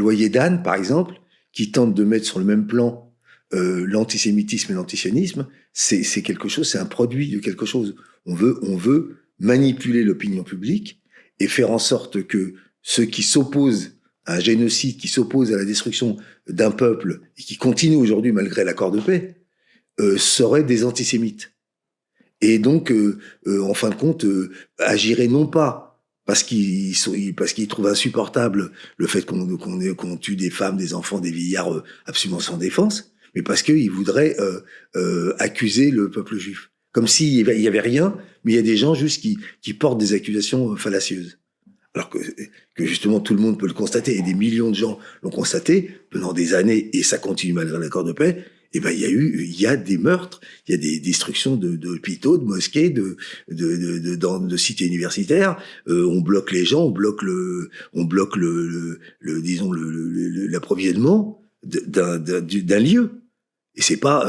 loi Yédan, par exemple, qui tente de mettre sur le même plan l'antisémitisme et l'antisionisme, c'est quelque chose, c'est un produit de quelque chose. On veut manipuler l'opinion publique et faire en sorte que ceux qui s'opposent à un génocide, qui s'opposent à la destruction d'un peuple et qui continuent aujourd'hui malgré l'accord de paix, seraient des antisémites. Et donc, en fin de compte, agiraient non pas parce qu'ils trouvent insupportable le fait qu'on tue des femmes, des enfants, des vieillards absolument sans défense, mais parce qu'ils voudraient accuser le peuple juif. Comme s'il y avait rien, mais il y a des gens juste qui portent des accusations fallacieuses. Alors que justement tout le monde peut le constater, et des millions de gens l'ont constaté pendant des années, et ça continue malgré l'accord de paix. Et ben il y a des meurtres, il y a des destructions d'hôpitaux, de mosquées, de cités universitaires. On bloque les gens, on bloque disons l'approvisionnement d'un lieu. Et c'est pas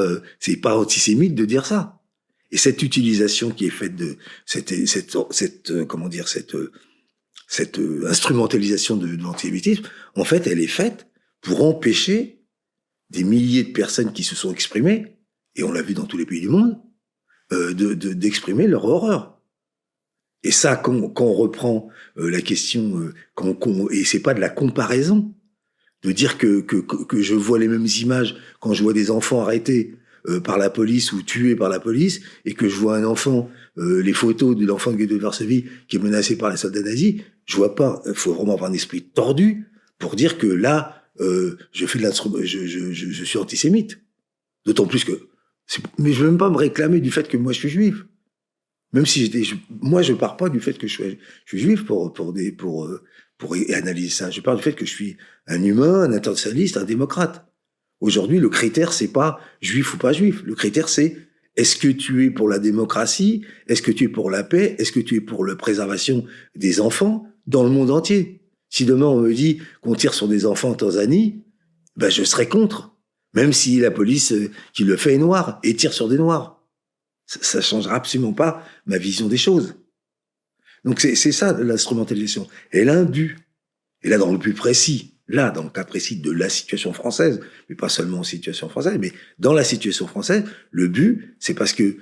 antisémite de dire ça. Et cette utilisation qui est faite de cette instrumentalisation de l'antisémitisme, en fait, elle est faite pour empêcher des milliers de personnes qui se sont exprimées, et on l'a vu dans tous les pays du monde, d'exprimer leur horreur. Et ça, quand on reprend la question, et c'est pas de la comparaison, de dire que je vois les mêmes images quand je vois des enfants arrêtés par la police ou tués par la police, et que je vois un enfant, les photos de l'enfant de Ghetto de Varsovie qui est menacé par les soldats nazis, je vois pas, il faut vraiment avoir un esprit tordu pour dire que là, je suis antisémite. D'autant plus que, mais je veux même pas me réclamer du fait que moi je suis juif. Même si moi je pars pas du fait que je suis juif pour analyser ça. Je pars du fait que je suis un humain, un internationaliste, un démocrate. Aujourd'hui, le critère, c'est pas juif ou pas juif. Le critère, c'est est-ce que tu es pour la démocratie? Est-ce que tu es pour la paix? Est-ce que tu es pour la préservation des enfants dans le monde entier? Si demain on me dit qu'on tire sur des enfants en Tanzanie, ben je serai contre. Même si la police qui le fait est noire et tire sur des noirs. Ça changera absolument pas ma vision des choses. Donc c'est ça l'instrumentalisation. Elle a un but. Et là, dans le but précis, là, dans le cas précis de la situation française, mais pas seulement en situation française, mais dans la situation française, le but, c'est parce que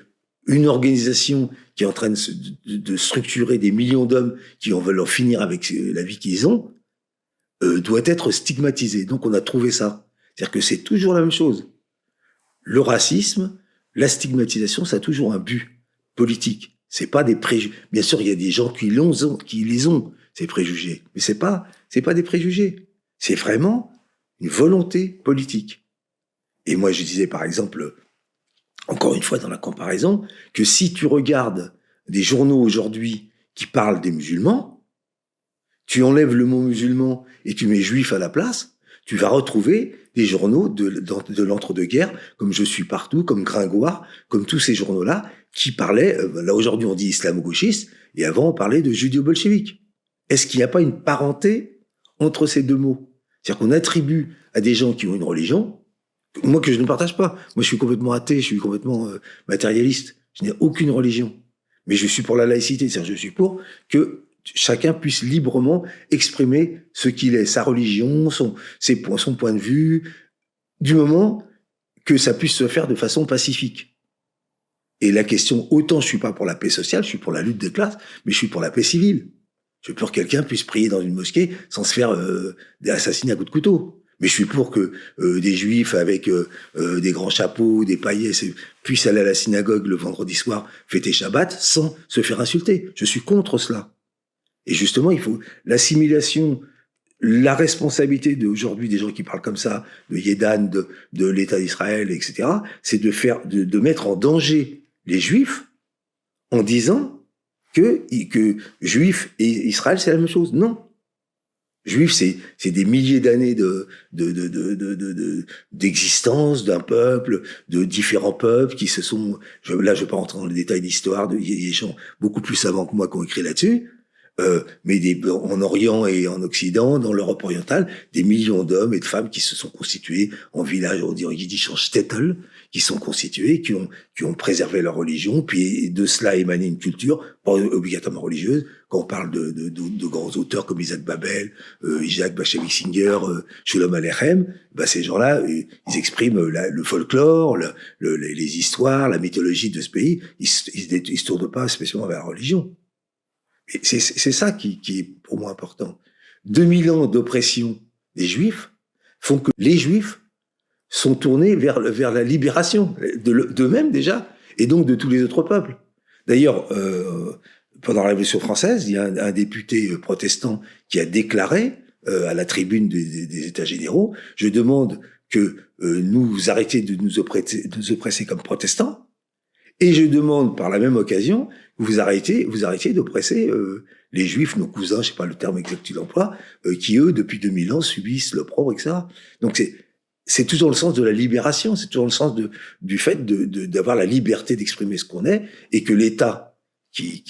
une organisation qui est en train de structurer des millions d'hommes qui veulent en finir avec la vie qu'ils ont, doit être stigmatisée. Donc on a trouvé ça. C'est-à-dire que c'est toujours la même chose. Le racisme, la stigmatisation, ça a toujours un but politique. C'est pas des préjugés. Bien sûr, il y a des gens qui les ont, ces préjugés. Mais c'est pas des préjugés. C'est vraiment une volonté politique. Et moi, je disais, par exemple, encore une fois dans la comparaison, que si tu regardes des journaux aujourd'hui qui parlent des musulmans, tu enlèves le mot musulman et tu mets juif à la place, tu vas retrouver des journaux de l'entre-deux-guerres, comme Je suis partout, comme Gringoire, comme tous ces journaux-là, qui parlaient, là aujourd'hui on dit islamo-gauchiste, et avant on parlait de judéo-bolchevique. Est-ce qu'il n'y a pas une parenté entre ces deux mots? C'est-à-dire qu'on attribue à des gens qui ont une religion, moi que je ne partage pas. Moi je suis complètement athée, je suis complètement matérialiste. Je n'ai aucune religion. Mais je suis pour la laïcité, c'est-à-dire je suis pour que chacun puisse librement exprimer ce qu'il est, sa religion, son point de vue, du moment que ça puisse se faire de façon pacifique. Et la question, autant je suis pas pour la paix sociale, je suis pour la lutte des classes, mais je suis pour la paix civile. Je veux pour que quelqu'un puisse prier dans une mosquée sans se faire assassiner à coups de couteau. Mais je suis pour que des juifs avec des grands chapeaux, des paillettes, puissent aller à la synagogue le vendredi soir, fêter Shabbat, sans se faire insulter. Je suis contre cela. Et justement, il faut l'assimilation, la responsabilité d'aujourd'hui des gens qui parlent comme ça, de Yédan, de l'État d'Israël, etc., c'est de mettre en danger les Juifs en disant que Juifs et Israël, c'est la même chose. Non. Juifs, c'est des milliers d'années d'existence d'un peuple, de différents peuples qui se sont, là je vais pas rentrer dans les détails d'histoire, il y a des gens beaucoup plus savants que moi qui ont écrit là-dessus, mais en Orient et en Occident, dans l'Europe orientale, des millions d'hommes et de femmes qui se sont constitués en villages, on dit en yiddish en shtetl, qui sont constitués, qui ont préservé leur religion, puis de cela émané une culture, pas obligatoirement religieuse. Quand on parle de grands auteurs comme Isaac Babel, Isaac Bashevis Singer, Sholem Aleichem, ben ces gens-là, ils expriment le folklore, les histoires, la mythologie de ce pays. Ils se tournent pas spécialement vers la religion. Et c'est ça qui est pour moi important. 2000 ans d'oppression des Juifs font que les Juifs sont tournés vers la libération d'eux-mêmes déjà, et donc de tous les autres peuples. D'ailleurs, pendant la Révolution française, il y a un député protestant qui a déclaré à la tribune des États généraux, je demande que nous arrêtions de nous oppresser comme protestants, et je demande par la même occasion que vous arrêtiez d'oppresser les Juifs, nos cousins, je sais pas le terme exact qu'il emploie, qui eux, depuis 2000 ans, subissent l'opprobre, etc. Donc c'est toujours le sens de la libération, c'est toujours le sens du fait d'avoir la liberté d'exprimer ce qu'on est, et que l'État qui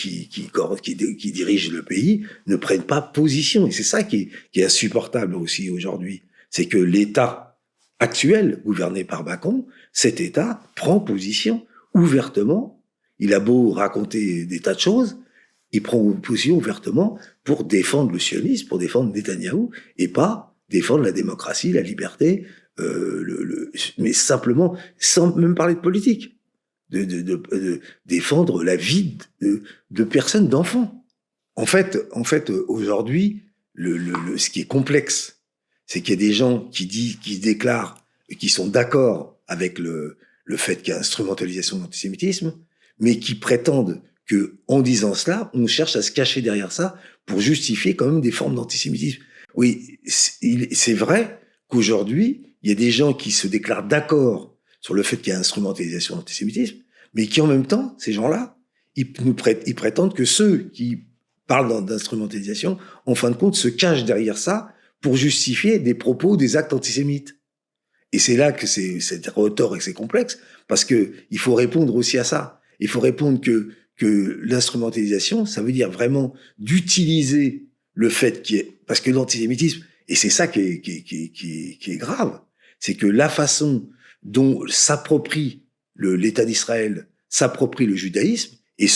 dirige le pays ne prenne pas position. Et c'est ça qui est insupportable aussi aujourd'hui. C'est que l'État actuel, gouverné par Macron, cet État prend position ouvertement. Il a beau raconter des tas de choses, il prend position ouvertement pour défendre le sionisme, pour défendre Netanyahou, et pas défendre la démocratie, la liberté, mais simplement, sans même parler de politique, de défendre la vie de personnes, d'enfants. En fait, aujourd'hui, ce qui est complexe, c'est qu'il y a des gens qui déclarent et qui sont d'accord avec le fait qu'il y a instrumentalisation de l'antisémitisme, mais qui prétendent que, en disant cela, on cherche à se cacher derrière ça pour justifier quand même des formes d'antisémitisme. Oui, c'est vrai qu'aujourd'hui, il y a des gens qui se déclarent d'accord sur le fait qu'il y a instrumentalisation de l'antisémitisme, mais qui en même temps, ces gens-là, ils prétendent que ceux qui parlent d'instrumentalisation, en fin de compte, se cachent derrière ça pour justifier des propos, des actes antisémites. Et c'est là que c'est retors et que c'est complexe, parce que il faut répondre aussi à ça. Il faut répondre que l'instrumentalisation, ça veut dire vraiment d'utiliser le fait parce que l'antisémitisme, et c'est ça qui est grave, c'est que la façon dont l'État d'Israël s'approprie le judaïsme, et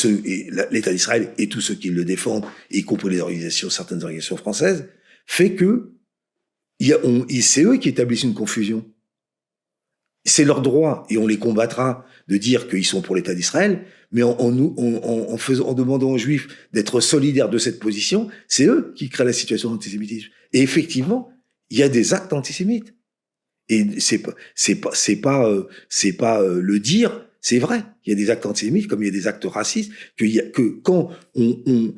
l'État d'Israël et tous ceux qui le défendent, y compris certaines organisations françaises, fait que c'est eux qui établissent une confusion. C'est leur droit, et on les combattra de dire qu'ils sont pour l'État d'Israël, mais en demandant aux Juifs d'être solidaires de cette position, c'est eux qui créent la situation d'antisémitisme. Et effectivement, il y a des actes antisémites. Et c'est pas le dire, c'est vrai. Il y a des actes antisémites comme il y a des actes racistes, que quand on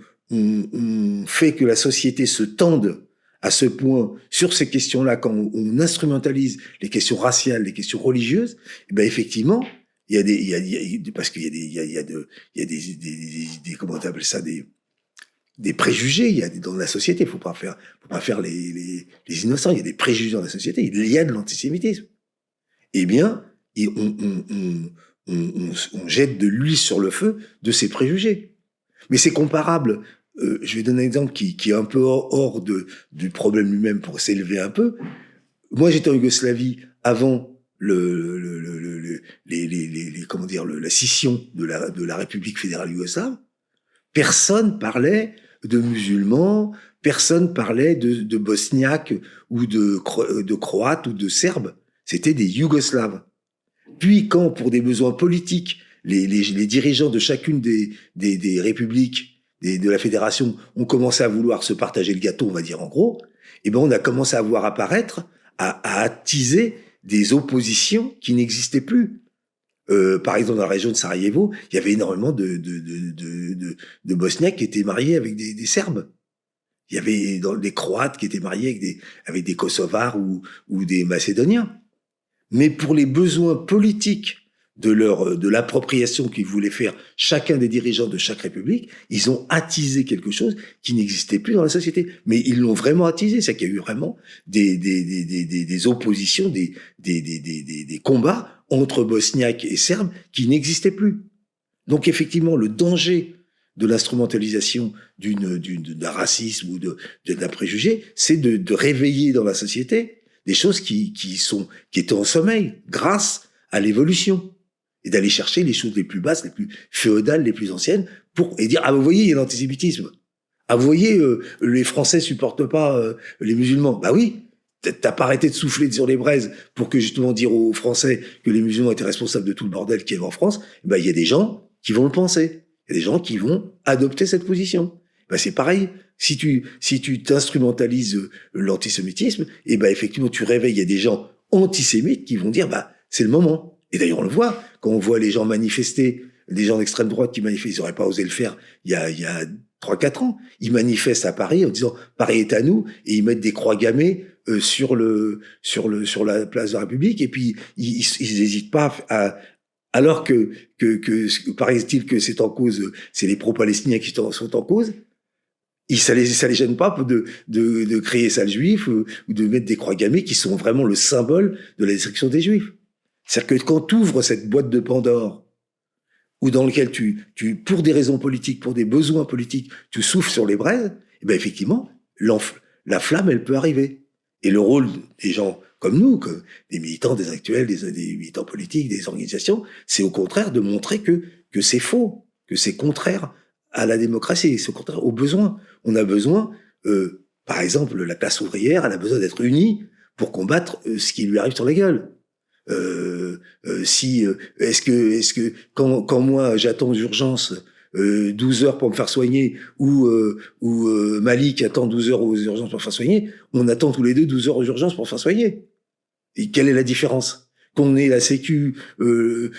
fait que la société se tende à ce point sur ces questions-là, quand on instrumentalise les questions raciales, les questions religieuses, eh ben effectivement, parce qu'il y a des comment on appelle ça, des préjugés, il y a dans la société, faut pas faire les innocents, il y a des préjugés dans la société, il y a de l'antisémitisme. Eh bien, on jette de l'huile sur le feu de ces préjugés. Mais c'est comparable. Je vais donner un exemple qui est un peu hors du problème lui-même pour s'élever un peu. Moi, j'étais en Yougoslavie avant la scission de la République fédérale yougoslave. Personne parlait de musulmans, personne parlait de bosniaques ou de croates ou de serbes. C'était des yougoslaves. Puis quand, pour des besoins politiques, les dirigeants de chacune des républiques de la fédération ont commencé à vouloir se partager le gâteau, on va dire en gros, et ben on a commencé à voir apparaître, à attiser des oppositions qui n'existaient plus. Par exemple, dans la région de Sarajevo, il y avait énormément de Bosniaques qui étaient mariés avec des Serbes. Il y avait des Croates qui étaient mariés avec des Kosovars ou des Macédoniens. Mais pour les besoins politiques de l'appropriation qu'ils voulaient faire chacun des dirigeants de chaque république, ils ont attisé quelque chose qui n'existait plus dans la société. Mais ils l'ont vraiment attisé, c'est qu'il y a eu vraiment des oppositions, des combats entre Bosniaques et Serbes qui n'existaient plus. Donc effectivement, le danger de l'instrumentalisation d'un racisme ou d'un préjugé, c'est de réveiller dans la société des choses qui étaient en sommeil grâce à l'évolution, et d'aller chercher les choses les plus basses, les plus féodales, les plus anciennes, et dire, ah, vous voyez, il y a l'antisémitisme. Ah, vous voyez, les Français supportent pas les musulmans. Bah oui, t'as pas arrêté de souffler sur les braises pour que justement dire aux Français que les musulmans étaient responsables de tout le bordel qu'il y avait en France. Bah, il y a des gens qui vont le penser. Il y a des gens qui vont adopter cette position. Bah, c'est pareil. Si tu t'instrumentalises l'antisémitisme, et bah, effectivement, tu réveilles, il y a des gens antisémites qui vont dire, bah, c'est le moment. Et d'ailleurs, on le voit, quand on voit les gens manifester, des gens d'extrême droite qui manifestent, ils n'auraient pas osé le faire il y a 3-4 ans. Ils manifestent à Paris en disant Paris est à nous, et ils mettent des croix gammées sur la place de la République, et puis ils n'hésitent pas alors que paraît-il que c'est en cause, c'est les pro-palestiniens qui sont en cause. Ça les gêne pas de créer sale juif ou de mettre des croix gammées qui sont vraiment le symbole de la destruction des juifs. C'est-à-dire que quand tu ouvres cette boîte de Pandore, ou dans lequel pour des raisons politiques, pour des besoins politiques, tu souffles sur les braises, et ben effectivement, la flamme, elle peut arriver. Et le rôle des gens comme nous, comme des militants, des actuels, des militants politiques, des organisations, c'est au contraire de montrer que c'est faux, que c'est contraire à la démocratie, c'est au contraire aux besoins. On a besoin, par exemple, la classe ouvrière, elle a besoin d'être unie pour combattre ce qui lui arrive sur la gueule. Est-ce que quand moi j'attends aux urgences 12 heures pour me faire soigner, ou Malik attend 12 heures aux urgences pour me faire soigner, on attend tous les deux 12 heures aux urgences pour me faire soigner. Et quelle est la différence? Qu'on ait la Sécu, l'aide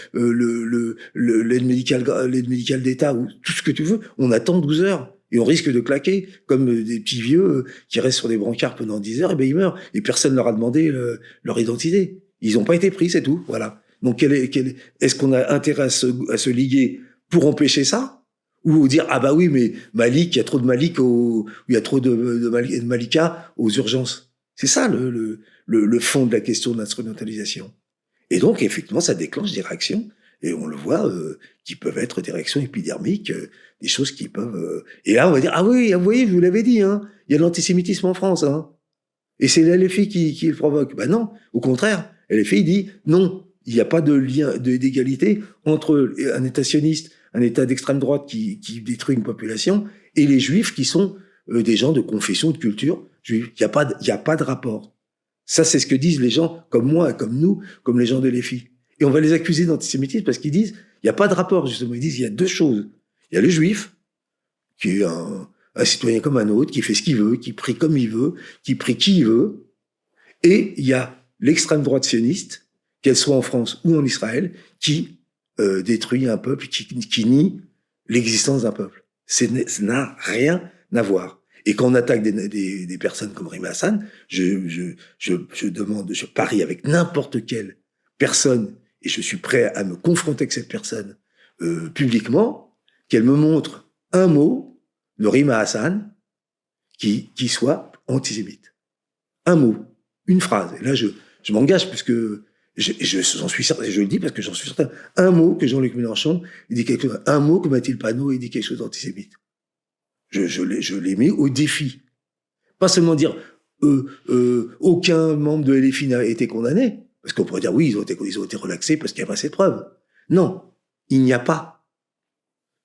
médicale d'État, ou tout ce que tu veux, on attend 12 heures. Et on risque de claquer comme des petits vieux qui restent sur des brancards pendant 10 heures, et ben ils meurent. Et personne leur a demandé leur identité. Ils n'ont pas été pris, c'est tout. Voilà. Donc, est-ce qu'on a intérêt à se liguer pour empêcher ça, ou dire ah bah oui, mais Malik, il y a trop de Malik il y a trop de Malika aux urgences. C'est ça le fond de la question de l'instrumentalisation. Et donc effectivement, ça déclenche des réactions, et on le voit, qui peuvent être des réactions épidermiques, des choses qui peuvent. Et là, on va dire ah oui, vous voyez, je vous l'avais dit, hein, il y a l'antisémitisme en France, hein, et c'est la LFI qui le provoque. Ben non, au contraire. LFI dit non, il n'y a pas de lien d'égalité entre un État sioniste, un État d'extrême droite qui détruit une population, et les Juifs qui sont des gens de confession, de culture juive. Il y a pas de rapport. Ça, c'est ce que disent les gens comme moi, comme nous, comme les gens de LFI. Et on va les accuser d'antisémitisme parce qu'ils disent il n'y a pas de rapport, justement. Ils disent il y a deux choses. Il y a le Juif, qui est un citoyen comme un autre, qui fait ce qu'il veut, qui prie comme il veut, qui prie qui il veut, et il y a l'extrême droite sioniste, qu'elle soit en France ou en Israël, qui détruit un peuple, qui nie l'existence d'un peuple. Ça n'a rien à voir. Et quand on attaque des personnes comme Rima Hassan, je parie avec n'importe quelle personne, et je suis prêt à me confronter avec cette personne publiquement, qu'elle me montre un mot de Rima Hassan qui soit antisémite. Un mot, une phrase. Et là, je m'engage, puisque j'en suis certain, je le dis parce que j'en suis certain. Un mot que Jean-Luc Mélenchon, il dit quelque chose, un mot que Mathilde Panot, il dit quelque chose d'antisémite. Je l'ai mis au défi. Pas seulement dire, aucun membre de LFI n'a été condamné, parce qu'on pourrait dire, oui, ils ont été relaxés parce qu'il n'y a pas assez de preuves. Non, il n'y a pas.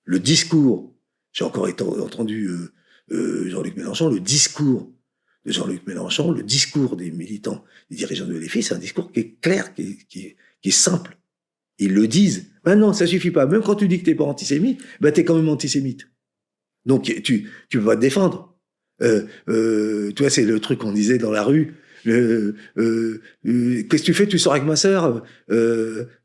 Le discours, j'ai encore entendu Jean-Luc Mélenchon, le discours de Jean-Luc Mélenchon, le discours des militants, des dirigeants de LFI, c'est un discours qui est clair, qui est simple. Ils le disent. Ben non, ça suffit pas. Même quand tu dis que t'es pas antisémite, ben t'es quand même antisémite. Donc tu peux pas te défendre. Tu vois, c'est le truc qu'on disait dans la rue. Qu'est-ce que tu fais? Tu sors avec ma sœur?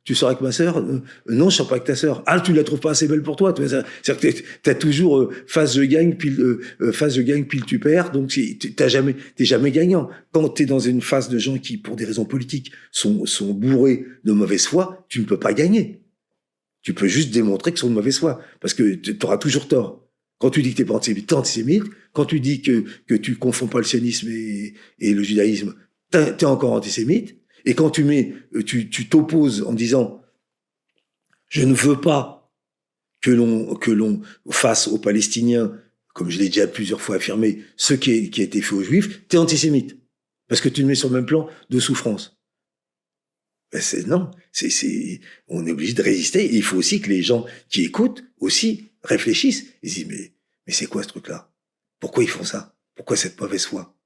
Tu sors avec ma sœur? Non, je sors pas avec ta sœur. Ah, tu la trouves pas assez belle pour toi. C'est-à-dire que t'as toujours face je gagne, pile tu perds. Donc t'es jamais gagnant. Quand t'es dans une phase de gens qui, pour des raisons politiques, sont bourrés de mauvaise foi, tu ne peux pas gagner. Tu peux juste démontrer qu'ils sont de mauvaise foi, parce que t'auras toujours tort. Quand tu dis que t'es pas antisémite, t'es antisémite. Quand tu dis que tu confonds pas le sionisme et le judaïsme, t'es encore antisémite. Et quand tu t'opposes en disant, je ne veux pas que l'on fasse aux Palestiniens, comme je l'ai déjà plusieurs fois affirmé, ce qui a été fait aux Juifs, t'es antisémite. Parce que tu le mets sur le même plan de souffrance. Ben non, on est obligé de résister. Et il faut aussi que les gens qui écoutent aussi réfléchissent. Ils disent, mais c'est quoi ce truc-là? Pourquoi ils font ça? Pourquoi cette mauvaise foi?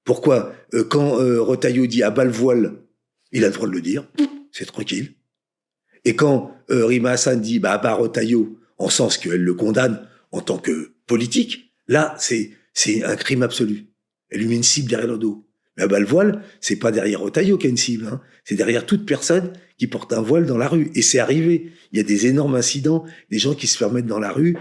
Pourquoi, quand Retailleau dit à bas le voile, il a le droit de le dire, c'est tranquille. Et quand Rima Hassan dit à bas Retailleau, en sens qu'elle le condamne en tant que politique, là, c'est un crime absolu. Elle lui met une cible derrière le dos. Mais à bas le voile, c'est pas derrière Retailleau qu'il y a une cible, hein. C'est derrière toute personne qui porte un voile dans la rue. Et c'est arrivé. Il y a des énormes incidents, des gens qui se permettent dans la rue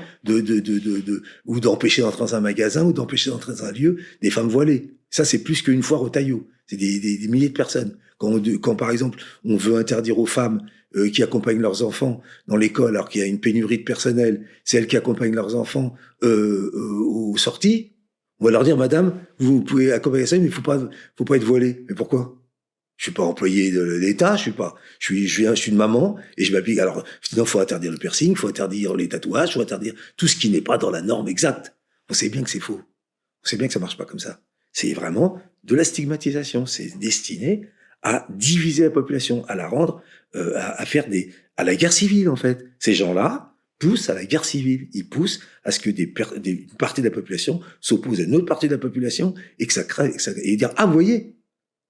ou d'empêcher d'entrer dans un magasin, ou d'empêcher d'entrer dans un lieu, des femmes voilées. Ça, c'est plus qu'une fois Retailleau. C'est des milliers de personnes. Quand, par exemple, on veut interdire aux femmes qui accompagnent leurs enfants dans l'école, alors qu'il y a une pénurie de personnel, celles qui accompagnent leurs enfants aux sorties, on va leur dire, madame, vous pouvez accompagner ça, mais faut pas être voilée. Mais pourquoi? Je suis pas employé de l'État, je suis une maman, et je m'applique. Alors, sinon, faut interdire le piercing, faut interdire les tatouages, faut interdire tout ce qui n'est pas dans la norme exacte. On sait bien que c'est faux. On sait bien que ça marche pas comme ça. C'est vraiment de la stigmatisation. C'est destiné à diviser la population, à la rendre, à la guerre civile, en fait. Ces gens-là poussent à la guerre civile. Ils poussent à ce que une partie de la population s'oppose à une autre partie de la population et que ça crée, et dire, ah, vous voyez,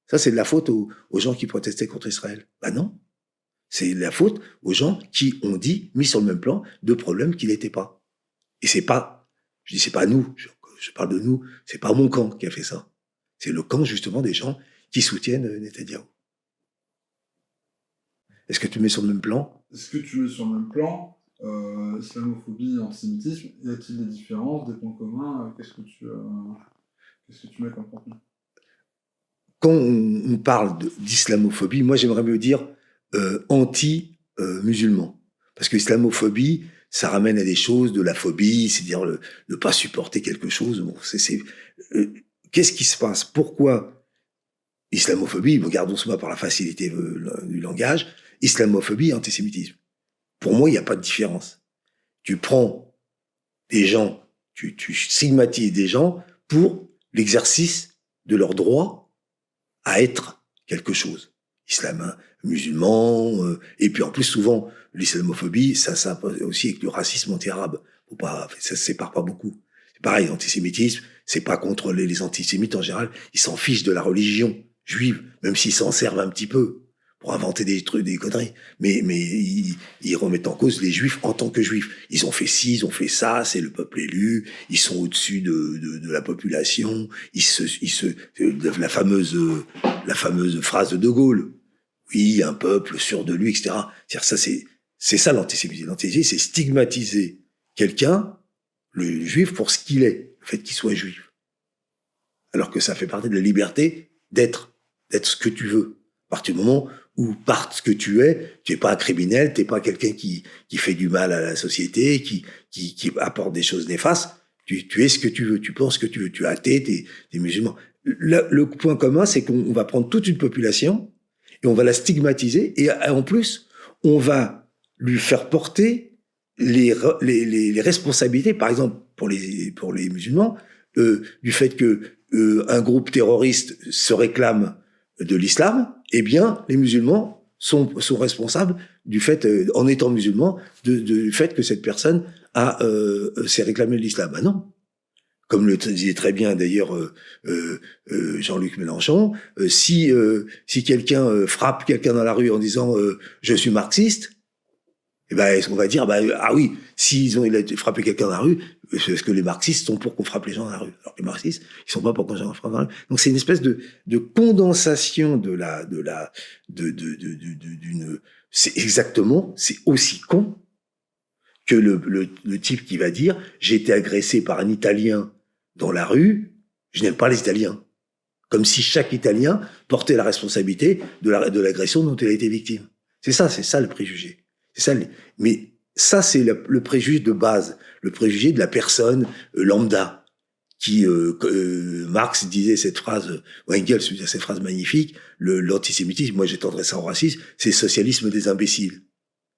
ça, c'est de la faute aux gens qui protestaient contre Israël. Ben non. C'est de la faute aux gens qui ont mis sur le même plan de problèmes qui n'étaient pas. Et c'est pas nous, je parle de nous, c'est pas mon camp qui a fait ça. C'est le camp, justement, des gens qui soutiennent Netanyahou. Est-ce que tu mets sur le même plan? Est-ce que tu mets sur le même plan islamophobie, antisémitisme? Y a-t-il des différences, des points communs? Qu'est-ce que tu mets comme contenu? Quand on parle d'islamophobie, moi j'aimerais mieux dire anti-musulman. Parce que l'islamophobie, ça ramène à des choses de la phobie, c'est-à-dire ne pas supporter quelque chose. Bon, qu'est-ce qui se passe? Pourquoi islamophobie? Regardons cela par la facilité du langage. Islamophobie et antisémitisme. Pour moi, il n'y a pas de différence. Tu prends des gens, tu stigmatises des gens pour l'exercice de leur droit à être quelque chose. Musulman, et puis en plus souvent l'islamophobie, ça aussi avec le racisme anti-arabe. Ça se sépare pas beaucoup. C'est pareil, l'antisémitisme, c'est pas contre les antisémites en général, ils s'en fichent de la religion juive, même s'ils s'en servent un petit peu pour inventer des trucs, des conneries. Mais ils remettent en cause les juifs en tant que juifs. Ils ont fait ci, ils ont fait ça, c'est le peuple élu, ils sont au-dessus de la population, la fameuse phrase de De Gaulle. Oui, un peuple sûr de lui, etc. C'est-à-dire ça, c'est ça l'antisémitisme. L'antisémitisme, c'est stigmatiser quelqu'un, le juif, pour ce qu'il est, le fait qu'il soit juif. Alors que ça fait partie de la liberté d'être ce que tu veux. À partir du moment où, par ce que tu es pas un criminel, t'es pas quelqu'un qui fait du mal à la société, qui apporte des choses néfastes. Tu es ce que tu veux, tu penses ce que tu veux, tu es athée, t'es musulman. Le point commun, c'est qu'on va prendre toute une population et on va la stigmatiser, et en plus, on va lui faire porter les responsabilités, par exemple, pour les musulmans, du fait que un groupe terroriste se réclame de l'islam, eh bien, les musulmans sont responsables du fait, en étant musulmans, du fait que cette personne s'est réclamée de l'islam. Ben non. Comme le disait très bien d'ailleurs Jean-Luc Mélenchon, si quelqu'un frappe quelqu'un dans la rue en disant je suis marxiste, eh ben on va dire ah oui, il a frappé quelqu'un dans la rue, c'est parce que les marxistes sont pour qu'on frappe les gens dans la rue. Alors les marxistes, ils sont pas pour qu'on frappe dans la rue. Donc c'est une espèce de condensation c'est exactement, c'est aussi con que le type qui va dire j'ai été agressé par un Italien dans la rue, je n'aime pas les Italiens. Comme si chaque Italien portait la responsabilité de l'agression dont il a été victime. C'est ça le préjugé. Mais ça, c'est le préjugé de base, le préjugé de la personne lambda, qui Marx disait cette phrase, Engels disait cette phrase magnifique, l'antisémitisme, moi j'étendrais ça au racisme, c'est le socialisme des imbéciles.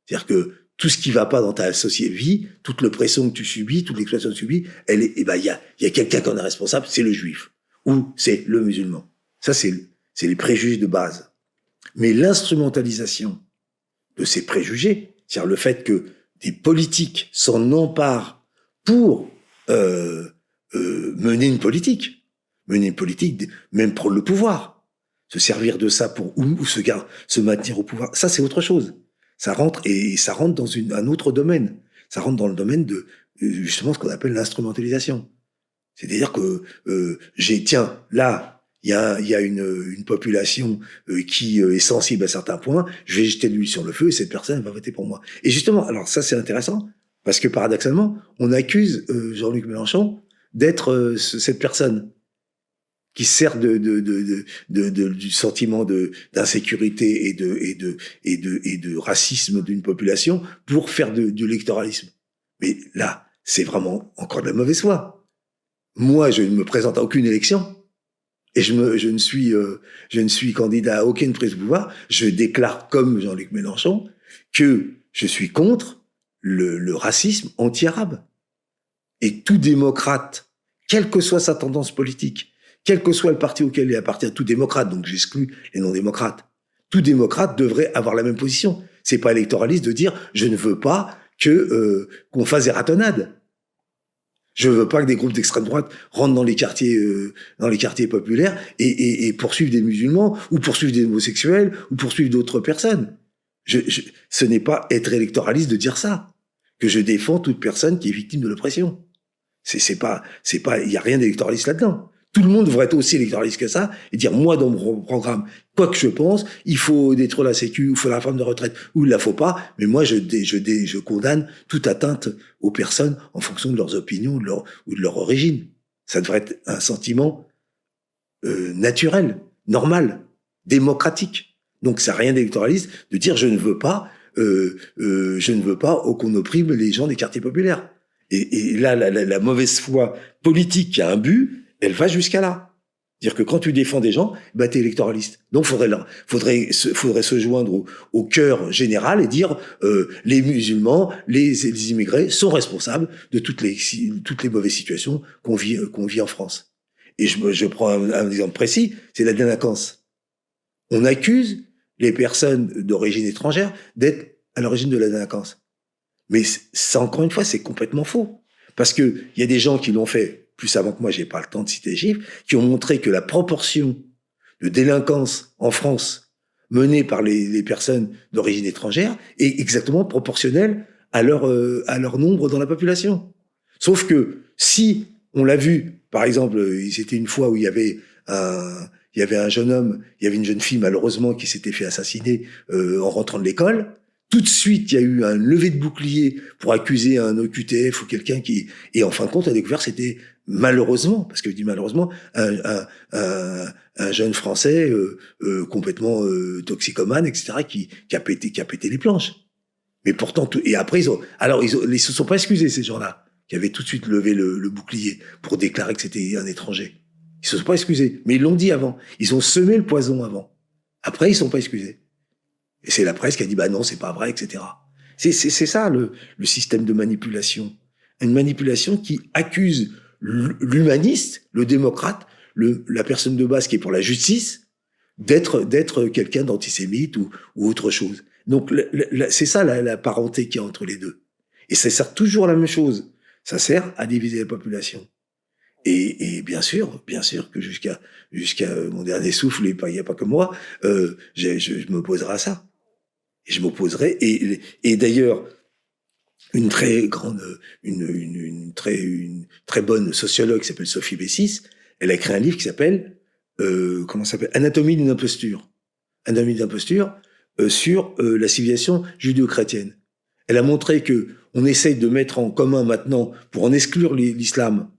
C'est-à-dire que tout ce qui va pas dans ta vie, toute l'oppression que tu subis, toute l'exploitation que tu subis, il y a quelqu'un qui en est responsable, c'est le juif ou c'est le musulman. Ça, c'est les préjugés de base. Mais l'instrumentalisation de ces préjugés, c'est-à-dire le fait que des politiques s'en emparent pour mener une politique, même pour le pouvoir, se servir de ça pour ou se maintenir au pouvoir, ça c'est autre chose. Ça rentre dans un autre domaine. Ça rentre dans le domaine de justement ce qu'on appelle l'instrumentalisation. C'est-à-dire que il y a une population qui est sensible à certains points, je vais jeter de l'huile sur le feu et cette personne va voter pour moi. Et justement, alors ça c'est intéressant parce que paradoxalement, on accuse Jean-Luc Mélenchon d'être cette personne qui sert du sentiment d'insécurité et de racisme d'une population pour faire de l'électoralisme. Mais là, c'est vraiment encore de la mauvaise foi. Moi, je ne me présente à aucune élection et je ne suis candidat à aucune prise de pouvoir. Je déclare comme Jean-Luc Mélenchon que je suis contre le racisme anti-arabe. Et tout démocrate, quelle que soit sa tendance politique, quel que soit le parti auquel il appartient, tout démocrate, donc j'exclus les non-démocrates, tout démocrate devrait avoir la même position. C'est pas électoraliste de dire je ne veux pas qu'on fasse des ratonnades. Je veux pas que des groupes d'extrême droite rentrent dans les quartiers populaires et poursuivent des musulmans ou poursuivent des homosexuels ou poursuivent d'autres personnes. Ce n'est pas être électoraliste de dire ça, que je défends toute personne qui est victime de l'oppression. C'est pas, il y a rien d'électoraliste là-dedans. Tout le monde devrait être aussi électoraliste que ça et dire, moi, dans mon programme, quoi que je pense, il faut détruire la sécu, il faut la réforme de retraite, ou il la faut pas, mais moi, je condamne toute atteinte aux personnes en fonction de leurs opinions ou de leur origine. Ça devrait être un sentiment naturel, normal, démocratique. Donc, ça n'a rien d'électoraliste de dire, je ne veux pas qu'on opprime les gens des quartiers populaires. Et là, la mauvaise foi politique qui a un but, elle va jusqu'à là. Dire que quand tu défends des gens, bah t'es électoraliste. Donc faudrait se joindre au cœur général et dire les musulmans, les immigrés sont responsables de toutes les mauvaises situations qu'on vit en France. Et je prends un exemple précis, c'est la délinquance. On accuse les personnes d'origine étrangère d'être à l'origine de la délinquance. Mais ça, encore une fois, c'est complètement faux. Parce que il y a des gens qui l'ont fait plus avant que moi, j'ai pas le temps de citer les chiffres, qui ont montré que la proportion de délinquance en France menée par les personnes d'origine étrangère est exactement proportionnelle à leur nombre dans la population. Sauf que si on l'a vu, par exemple, c'était une fois où il y avait un jeune homme, il y avait une jeune fille malheureusement qui s'était fait assassiner en rentrant de l'école. Tout de suite, il y a eu un lever de bouclier pour accuser un OQTF ou quelqu'un qui... Et en fin de compte, on a découvert c'était malheureusement, parce que je dis malheureusement, un jeune Français complètement toxicomane, etc., qui a pété les planches. Mais pourtant, et après, ils se sont pas excusés, ces gens-là, qui avaient tout de suite levé le bouclier pour déclarer que c'était un étranger. Ils se sont pas excusés, mais ils l'ont dit avant. Ils ont semé le poison avant. Après, ils se sont pas excusés. Et c'est la presse qui a dit, bah non, c'est pas vrai, etc. C'est ça, le système de manipulation. Une manipulation qui accuse l'humaniste, le démocrate, la personne de base qui est pour la justice, d'être quelqu'un d'antisémite ou autre chose. Donc, c'est ça la parenté qu'il y a entre les deux. Et ça sert toujours à la même chose. Ça sert à diviser la population. Et bien sûr que jusqu'à mon dernier souffle, il n'y a pas que moi, je m'opposerai à ça. Et je m'opposerai. Et d'ailleurs, une très bonne sociologue qui s'appelle Sophie Bessis, elle a écrit un livre qui s'appelle Anatomie d'une imposture. Anatomie d'une imposture sur la civilisation judéo-chrétienne. Elle a montré que on essaye de mettre en commun maintenant, pour en exclure l'islam,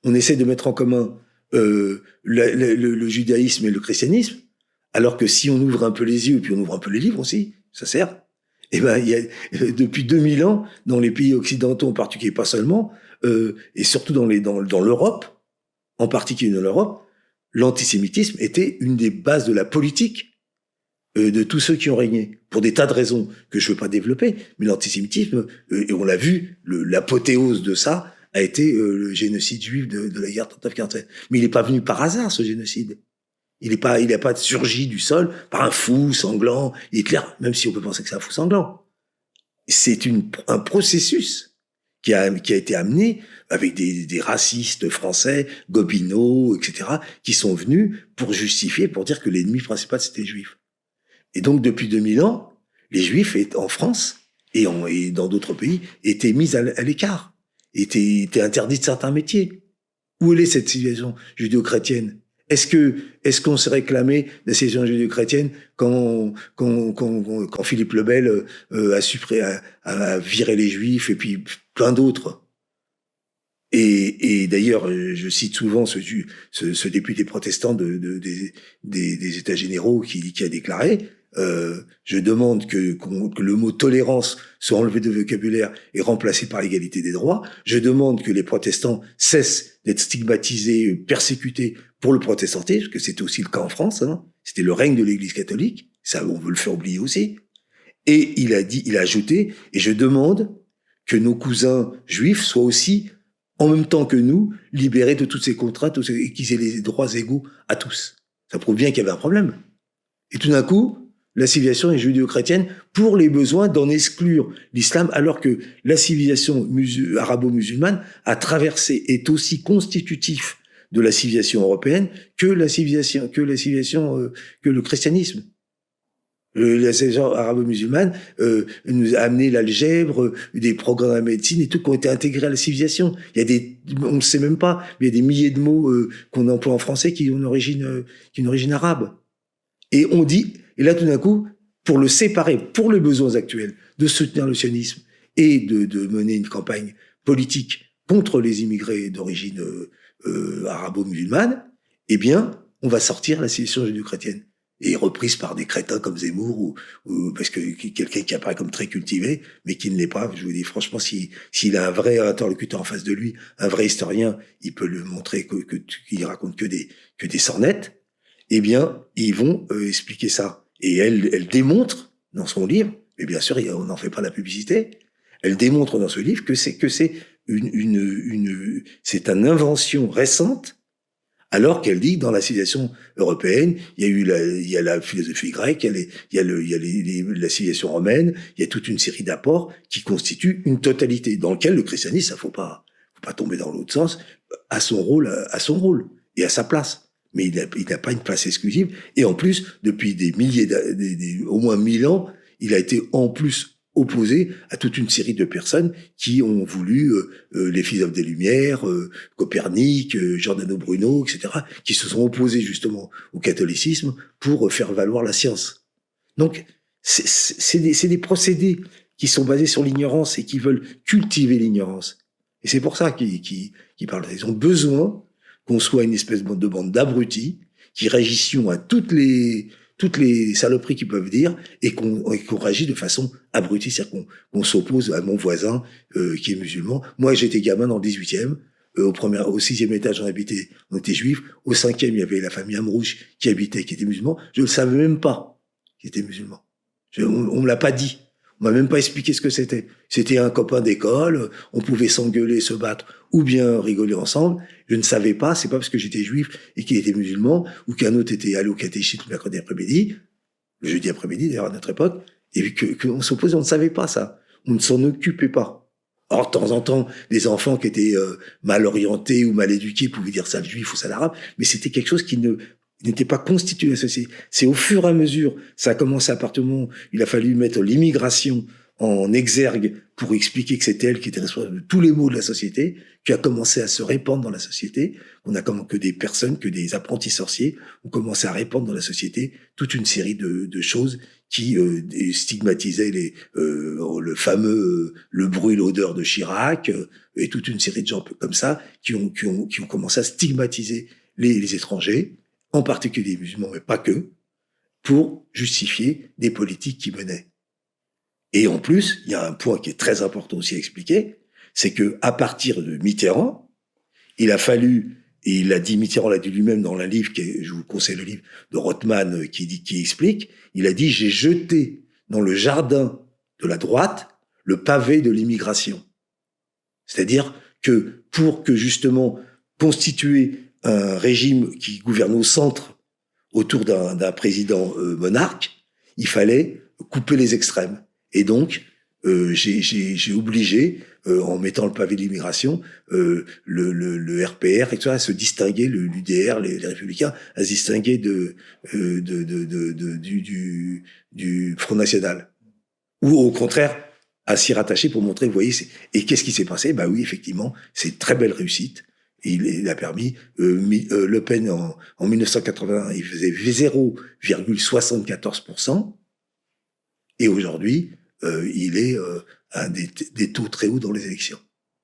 on essaie de mettre en commun le judaïsme et le christianisme, alors que si on ouvre un peu les yeux et puis on ouvre un peu les livres aussi, ça sert. Et ben, il y a depuis 2000 ans dans les pays occidentaux en particulier, pas seulement, et surtout dans l'Europe, en particulier dans l'Europe, l'antisémitisme était une des bases de la politique de tous ceux qui ont régné, pour des tas de raisons que je ne veux pas développer, mais l'antisémitisme, et on l'a vu, l'apothéose de ça a été le génocide juif de la guerre 39-47. Mais il n'est pas venu par hasard, ce génocide. Il n'a pas surgi du sol par un fou sanglant, Hitler, même si on peut penser que c'est un fou sanglant. C'est un processus qui a été amené avec des racistes français, Gobineau, etc., qui sont venus pour justifier, pour dire que l'ennemi principal, c'était les Juifs. Et donc, depuis 2000 ans, les Juifs, en France et dans d'autres pays, étaient mis à l'écart, étaient interdits de certains métiers. Où est cette civilisation judéo-chrétienne ? Est-ce qu'on s'est réclamé de la civilisation judéo-chrétienne quand Philippe le Bel a viré les Juifs et puis plein d'autres? Et d'ailleurs, je cite souvent ce député protestant des États généraux qui a déclaré je demande que le mot tolérance soit enlevé de vocabulaire et remplacé par l'égalité des droits. Je demande que les protestants cessent d'être stigmatisés, persécutés pour le protestantisme, parce que c'était aussi le cas en France. Hein. C'était le règne de l'Église catholique. Ça, on veut le faire oublier aussi. Et il a ajouté, et je demande que nos cousins juifs soient aussi, en même temps que nous, libérés de toutes ces contraintes et qu'ils aient les droits égaux à tous. Ça prouve bien qu'il y avait un problème. Et tout d'un coup, la civilisation est judéo-chrétienne pour les besoins d'en exclure l'islam, alors que la civilisation arabo-musulmane a traversé, est aussi constitutif de la civilisation européenne que le christianisme. La civilisation arabo-musulmane nous a amené l'algèbre, des programmes de médecine et tout qui ont été intégrés à la civilisation. Il y a on ne sait même pas, mais il y a des milliers de mots qu'on emploie en français qui ont une origine arabe. Et on dit, et là tout d'un coup, pour le séparer, pour les besoins actuels, de soutenir le sionisme et de mener une campagne politique contre les immigrés d'origine arabo-musulmane, eh bien, on va sortir la civilisation judéo-chrétienne. Et reprise par des crétins comme Zemmour, ou parce que quelqu'un qui apparaît comme très cultivé, mais qui ne l'est pas. Je vous dis franchement, s'il a un vrai interlocuteur en face de lui, un vrai historien, il peut lui montrer qu'il raconte que des sornettes. Eh bien, ils vont expliquer ça. Et elle démontre dans son livre, mais bien sûr, on n'en fait pas la publicité. Elle démontre dans ce livre que c'est c'est une invention récente. Alors qu'elle dit que dans la civilisation européenne, il y a la philosophie grecque, il y a la civilisation romaine, il y a toute une série d'apports qui constituent une totalité, dans lequel le christianisme, ça faut pas tomber dans l'autre sens, a son rôle et à sa place. Mais il n'a pas une place exclusive. Et en plus, depuis des milliers, au moins 1000 ans, il a été en plus opposé à toute une série de personnes qui ont voulu, les philosophes des Lumières, Copernic, Giordano Bruno, etc., qui se sont opposés justement au catholicisme pour faire valoir la science. Donc, c'est des procédés qui sont basés sur l'ignorance et qui veulent cultiver l'ignorance. Et c'est pour ça qu'ils parlent. Ils ont besoin qu'on soit une espèce de bande d'abrutis qui réagissions à toutes les saloperies qu'ils peuvent dire et qu'on réagit de façon abrutie, c'est-à-dire qu'on s'oppose à mon voisin qui est musulman. Moi, j'étais gamin dans le 18e, au 6e étage, on était juifs. Au 5e, il y avait la famille Amrouche qui était musulman. Je ne savais même pas qu'il était musulman. On me l'a pas dit. On m'a même pas expliqué ce que c'était. C'était un copain d'école, on pouvait s'engueuler, se battre, ou bien rigoler ensemble. Je ne savais pas, c'est pas parce que j'étais juif et qu'il était musulman, ou qu'un autre était allé au catéchisme le mercredi après-midi, le jeudi après-midi d'ailleurs à notre époque, et qu'on s'opposait, on ne savait pas ça. On ne s'en occupait pas. Or, de temps en temps, des enfants qui étaient mal orientés ou mal éduqués pouvaient dire ça le juif ou ça l'arabe, mais c'était quelque chose qui n'était pas constitué. C'est au fur et à mesure, ça a commencé à partir du moment où il a fallu mettre l'immigration en exergue pour expliquer que c'était elle qui était responsable de tous les maux de la société, qui a commencé à se répandre dans la société. On a que des personnes, que des apprentis sorciers ont commencé à répandre dans la société toute une série de choses qui stigmatisaient le fameux le bruit, l'odeur de Chirac, et toute une série de gens comme ça qui ont commencé à stigmatiser les étrangers, en particulier les musulmans, mais pas que, pour justifier des politiques qui menaient. Et en plus, il y a un point qui est très important aussi à expliquer, c'est que à partir de Mitterrand, il a fallu Et il a dit, Mitterrand l'a dit lui-même dans un livre, je vous conseille le livre de Rothman, qui explique, il a dit, j'ai jeté dans le jardin de la droite le pavé de l'immigration. C'est-à-dire que pour que justement constituer un régime qui gouverne au centre autour d'un président monarque, il fallait couper les extrêmes. Et donc, j'ai obligé, en mettant le pavé de l'immigration, le RPR, etc., à se distinguer, l'UDR, les Républicains, à se distinguer du Front National. Ou au contraire, à s'y rattacher pour montrer, vous voyez, et qu'est-ce qui s'est passé? Bah oui, effectivement, c'est une très belle réussite. Et il a permis, Le Pen en 1981, il faisait 0,74%, et aujourd'hui, il est à des taux très hauts dans les élections.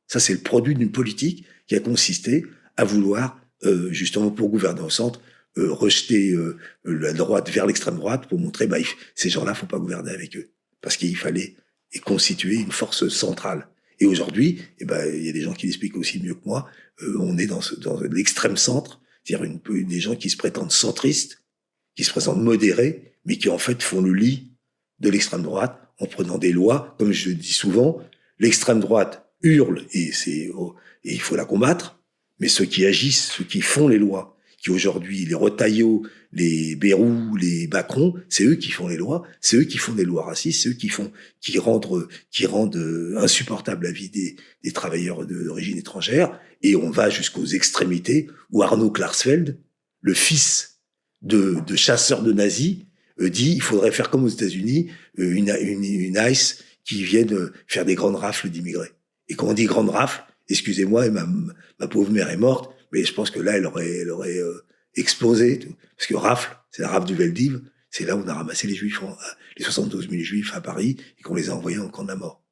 Ça, c'est le produit d'une politique qui a consisté à vouloir, justement, pour gouverner au centre, rejeter la droite vers l'extrême droite pour montrer, bah, ces gens-là, faut pas gouverner avec eux, parce qu'il fallait constituer une force centrale. Et aujourd'hui, il y a des gens qui l'expliquent aussi mieux que moi. On est dans l'extrême centre, c'est-à-dire des gens qui se prétendent centristes, qui se prétendent modérés, mais qui en fait font le lit de l'extrême droite en prenant des lois. Comme je dis souvent, l'extrême droite hurle et il faut la combattre, mais ceux qui agissent, ceux qui font les lois, qui aujourd'hui, les Retailleau, les Bayrou, les Macron, c'est eux qui font les lois, c'est eux qui font des lois racistes, c'est eux qui rendent insupportable la vie des travailleurs d'origine étrangère, et on va jusqu'aux extrémités où Arnaud Klarsfeld, le fils de chasseurs de nazis, dit il faudrait faire comme aux États-Unis, une ICE qui vienne faire des grandes rafles d'immigrés. Et quand on dit grande rafle, excusez-moi, ma pauvre mère est morte, mais je pense que là, elle aurait explosé. Parce que rafle, c'est la rafle du Veldiv, c'est là où on a ramassé les Juifs, les 72 000 Juifs à Paris, et qu'on les a envoyés en camp de la mort.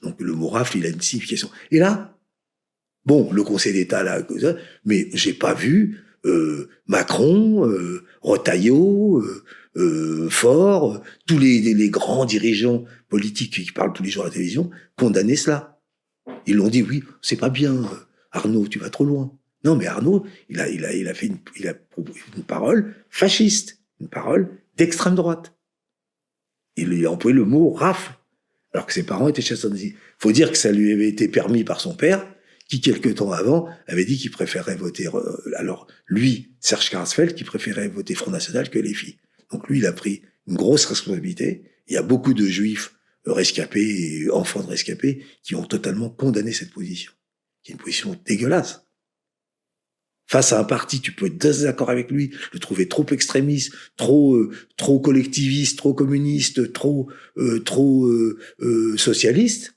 Donc le mot rafle, il a une signification. Et là, bon, le Conseil d'État, là, mais j'ai pas vu Macron, Retailleau, Faure, tous les grands dirigeants politiques qui parlent tous les jours à la télévision, condamner cela. Ils l'ont dit, oui, c'est pas bien, Arnaud, tu vas trop loin. Non, mais Arnaud, il a une parole fasciste, une parole d'extrême droite. Il a employé le mot rafle, alors que ses parents étaient chasseurs de nazis. Faut dire que ça lui avait été permis par son père, qui, quelque temps avant, avait dit qu'il préférait voter, alors, lui, Serge Klarsfeld, qui préférait voter Front National que les filles. Donc lui, il a pris une grosse responsabilité. Il y a beaucoup de Juifs rescapés et enfants de rescapés qui ont totalement condamné cette position, qui est une position dégueulasse. Face à un parti, tu peux être désaccord avec lui, le trouver trop extrémiste, trop collectiviste, trop communiste, trop socialiste.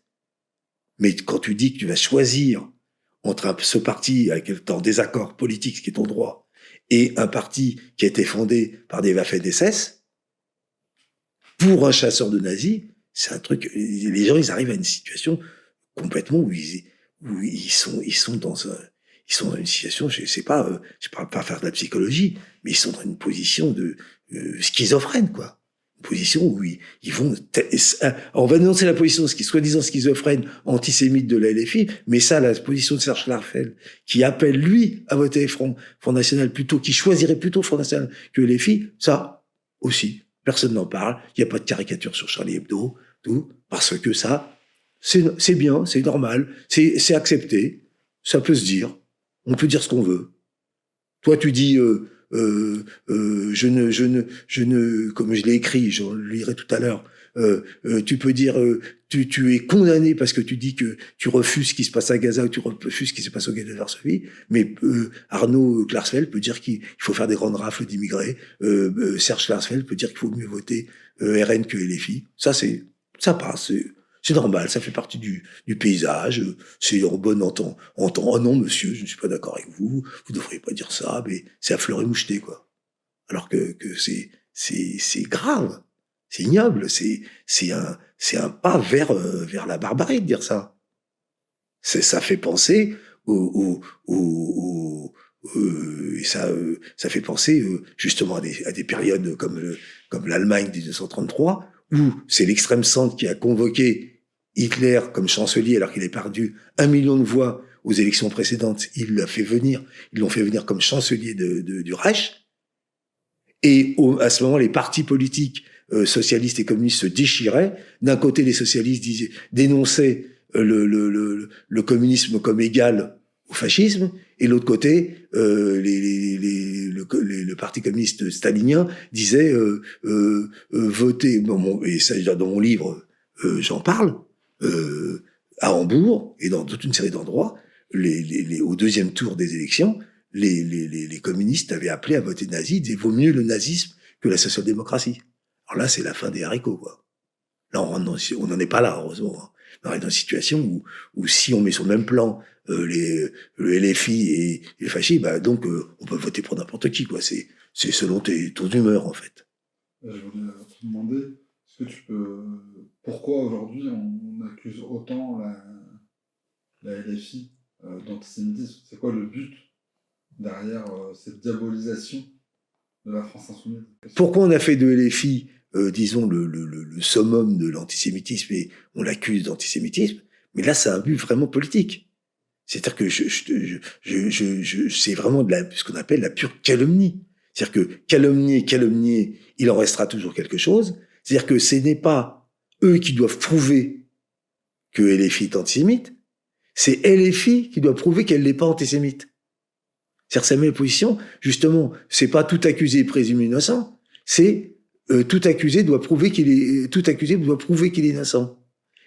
Mais quand tu dis que tu vas choisir entre ce parti avec lequel tu es en désaccord politique, ce qui est ton droit, et un parti qui a été fondé par des Waffen-SS, pour un chasseur de nazis, c'est un truc. Les gens, ils arrivent à une situation complètement où ils sont dans une situation, je sais pas, je parle pas faire de la psychologie, mais ils sont dans une position de schizophrène, quoi. Une position où ils vont. On va dénoncer la position soi-disant schizophrène, antisémite de la LFI, mais ça, la position de Serge Klarsfeld, qui appelle lui à voter Front National plutôt, qui choisirait plutôt Front National que LFI, ça aussi. Personne n'en parle, il n'y a pas de caricature sur Charlie Hebdo, tout, parce que ça, c'est bien, c'est normal, c'est accepté, ça peut se dire, on peut dire ce qu'on veut. Toi, tu dis, je ne, comme je l'ai écrit, je le lirai tout à l'heure, tu peux dire, tu es condamné parce que tu dis que tu refuses ce qui se passe à Gaza ou tu refuses ce qui se passe au ghetto de Varsovie, mais Arnaud Klarsfeld peut dire qu'il faut faire des grandes rafles d'immigrés, Serge Klarsfeld peut dire qu'il faut mieux voter RN que LFI. Ça passe, c'est normal, ça fait partie du paysage, c'est en bonne entente. Oh non, monsieur, je ne suis pas d'accord avec vous, vous ne devriez pas dire ça, mais c'est à fleur et moucheté, quoi. Alors que c'est grave. C'est ignoble, c'est un pas vers la barbarie de dire ça. Ça fait penser ça fait penser justement à des périodes comme l'Allemagne de 1933 où c'est l'extrême centre qui a convoqué Hitler comme chancelier alors qu'il a perdu 1 million de voix aux élections précédentes, ils l'ont fait venir comme chancelier du Reich. Et à ce moment, les partis politiques socialistes et communistes se déchiraient. D'un côté, les socialistes dénonçaient le communisme comme égal au fascisme, et de l'autre côté, le parti communiste stalinien disait votez. Et ça, dans mon livre, j'en parle. À Hambourg et dans toute une série d'endroits, au deuxième tour des élections, les communistes avaient appelé à voter nazi, ils disaient vaut mieux le nazisme que la social-démocratie. Alors là, c'est la fin des haricots, quoi. Là, on n'en est pas là, heureusement. Hein. On est dans une situation où si on met sur le même plan le LFI et les fascistes, bah donc on peut voter pour n'importe qui, quoi. C'est selon ton humeur, en fait. Je voulais te demander, pourquoi aujourd'hui on accuse autant la LFI d'antisémitisme? C'est quoi le but derrière cette diabolisation de la France insoumise? Pourquoi on a fait de LFI, disons, le summum de l'antisémitisme et on l'accuse d'antisémitisme? Mais là, c'est un but vraiment politique. C'est-à-dire que c'est vraiment ce qu'on appelle la pure calomnie. C'est-à-dire que calomnier, il en restera toujours quelque chose. C'est-à-dire que ce n'est pas eux qui doivent prouver que LFI est antisémite, c'est LFI qui doit prouver qu'elle n'est pas antisémite. C'est-à-dire sa même position, justement, c'est pas tout accusé présumé innocent, c'est tout accusé doit prouver qu'il est innocent.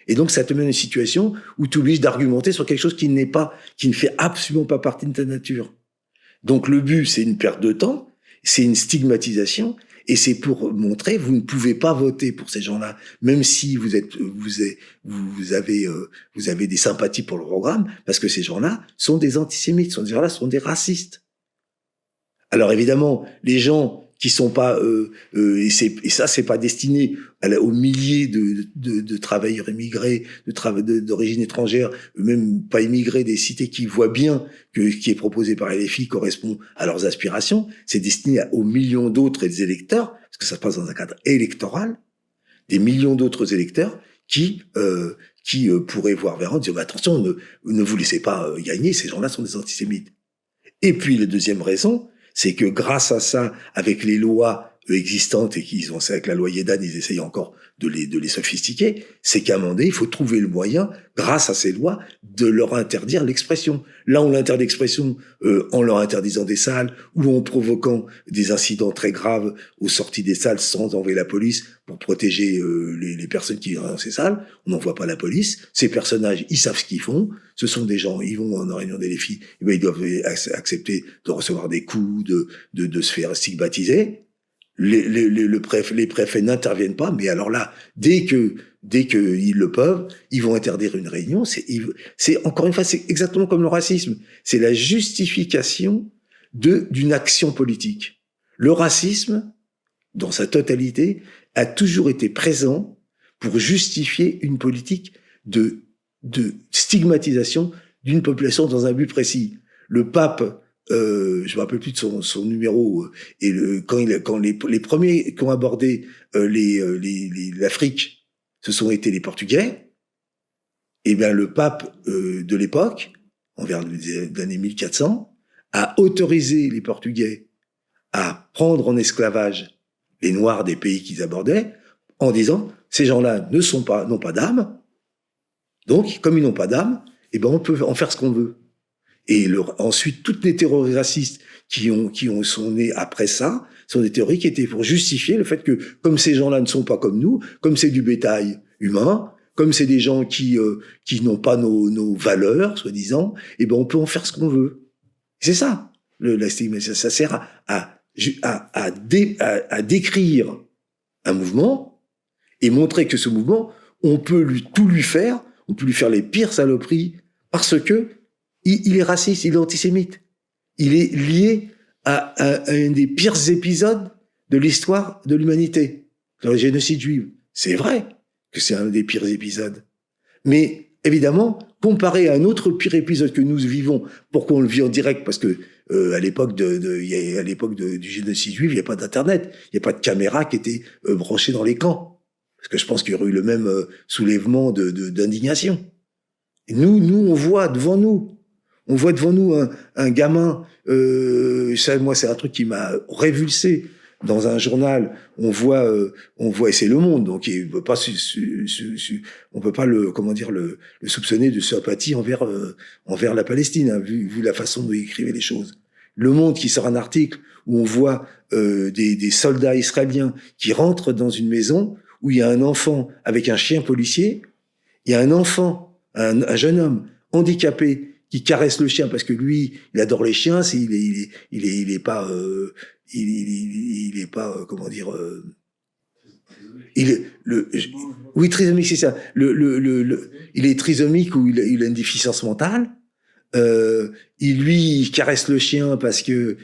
Et donc ça te met dans une situation où tu obliges d'argumenter sur quelque chose qui ne fait absolument pas partie de ta nature. Donc le but, c'est une perte de temps, c'est une stigmatisation, et c'est pour montrer vous ne pouvez pas voter pour ces gens-là, même si vous avez des sympathies pour le programme, parce que ces gens-là sont des antisémites, ces gens-là sont des racistes. Alors évidemment, les gens qui sont pas et ça c'est pas destiné aux milliers de travailleurs immigrés d'origine étrangère, même pas immigrés des cités, qui voient bien que ce qui est proposé par LFI correspond à leurs aspirations. C'est destiné aux millions d'autres électeurs, parce que ça se passe dans un cadre électoral, des millions d'autres électeurs qui pourraient voir vers eux, dire attention, ne vous laissez pas gagner, ces gens-là sont des antisémites. Et puis la deuxième raison, c'est que grâce à ça, avec les lois existantes, et qu'ils ont, avec la loi Yedan, ils essayent encore de les sophistiquer, c'est qu'à un moment donné, il faut trouver le moyen, grâce à ces lois, de leur interdire l'expression. Là, on l'interdit l'expression en leur interdisant des salles, ou en provoquant des incidents très graves aux sorties des salles sans envoyer la police pour protéger les personnes qui viennent dans ces salles. On n'envoie pas la police. Ces personnages, ils savent ce qu'ils font. Ce sont des gens, ils vont en réunion des LFI, et ben ils doivent accepter de recevoir des coups, de se faire stigmatiser. Les préfets n'interviennent pas, mais alors là, dès que ils le peuvent, ils vont interdire une réunion. C'est encore une fois, c'est exactement comme le racisme. C'est la justification d'une action politique. Le racisme, dans sa totalité, a toujours été présent pour justifier une politique de stigmatisation d'une population dans un but précis. Le pape, je me rappelle plus de son numéro, et quand les premiers qui ont abordé l'Afrique, ce sont été les Portugais, et bien le pape de l'époque, envers l'année 1400, a autorisé les Portugais à prendre en esclavage les Noirs des pays qu'ils abordaient, en disant ces gens-là n'ont pas d'âme, donc comme ils n'ont pas d'âme, et ben on peut en faire ce qu'on veut. Et ensuite, toutes les théories racistes qui sont nées après ça, sont des théories qui étaient pour justifier le fait que, comme ces gens-là ne sont pas comme nous, comme c'est du bétail humain, comme c'est des gens qui n'ont pas nos valeurs, soi-disant, et ben on peut en faire ce qu'on veut. C'est ça, la stigmatisation. Ça sert à décrire un mouvement et montrer que ce mouvement, on peut tout lui faire, on peut lui faire les pires saloperies, parce que il est raciste, il est antisémite. Il est lié à un des pires épisodes de l'histoire de l'humanité, le génocide juif. C'est vrai que c'est un des pires épisodes. Mais évidemment, comparé à un autre pire épisode que nous vivons, pourquoi on le vit en direct? Parce que à l'époque du génocide juif, il n'y a pas d'internet, il n'y a pas de caméra qui était branchée dans les camps. Parce que je pense qu'il y aurait eu le même soulèvement d'indignation. Et nous, on voit devant nous. On voit devant nous un gamin, ça, moi c'est un truc qui m'a révulsé. Dans un journal, on voit, et c'est Le Monde, donc il peut pas, on peut pas le soupçonner de sympathie envers la Palestine, hein, vu la façon dont il écrivait les choses. Le Monde qui sort un article où on voit des soldats israéliens qui rentrent dans une maison où il y a un enfant avec un chien policier, il y a un enfant, un jeune homme handicapé qui caresse le chien parce que lui, il adore les chiens, il est pas comment dire, il est oui, trisomique, c'est ça. Il est trisomique ou il a une déficience mentale. Il caresse le chien parce que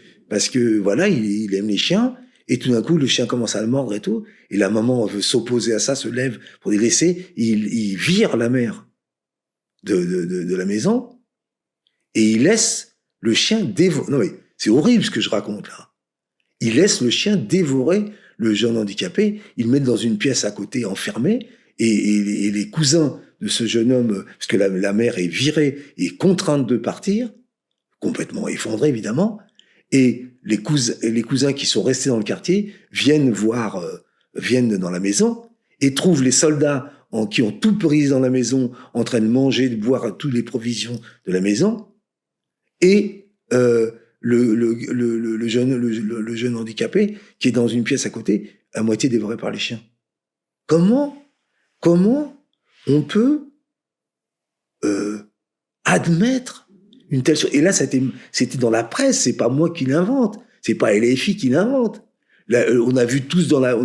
voilà, il aime les chiens. Et tout d'un coup, le chien commence à le mordre et tout. Et la maman veut s'opposer à ça, se lève pour les laisser. Il vire la mère de la maison et il laisse le chien dévorer. Non mais c'est horrible ce que je raconte là. Il laisse le chien dévorer le jeune handicapé. Il le met dans une pièce à côté enfermée et les cousins de ce jeune homme, parce que la mère est virée et contrainte de partir, complètement effondrée évidemment, et les cousins qui sont restés dans le quartier viennent dans la maison et trouvent les soldats qui ont tout brisé dans la maison, en train de manger, de boire toutes les provisions de la maison, et le jeune handicapé qui est dans une pièce à côté, à moitié dévoré par les chiens. Comment on peut admettre une telle chose? Et là, c'était dans la presse, c'est pas moi qui l'invente, c'est pas LFI qui l'invente. Là, on a vu tous la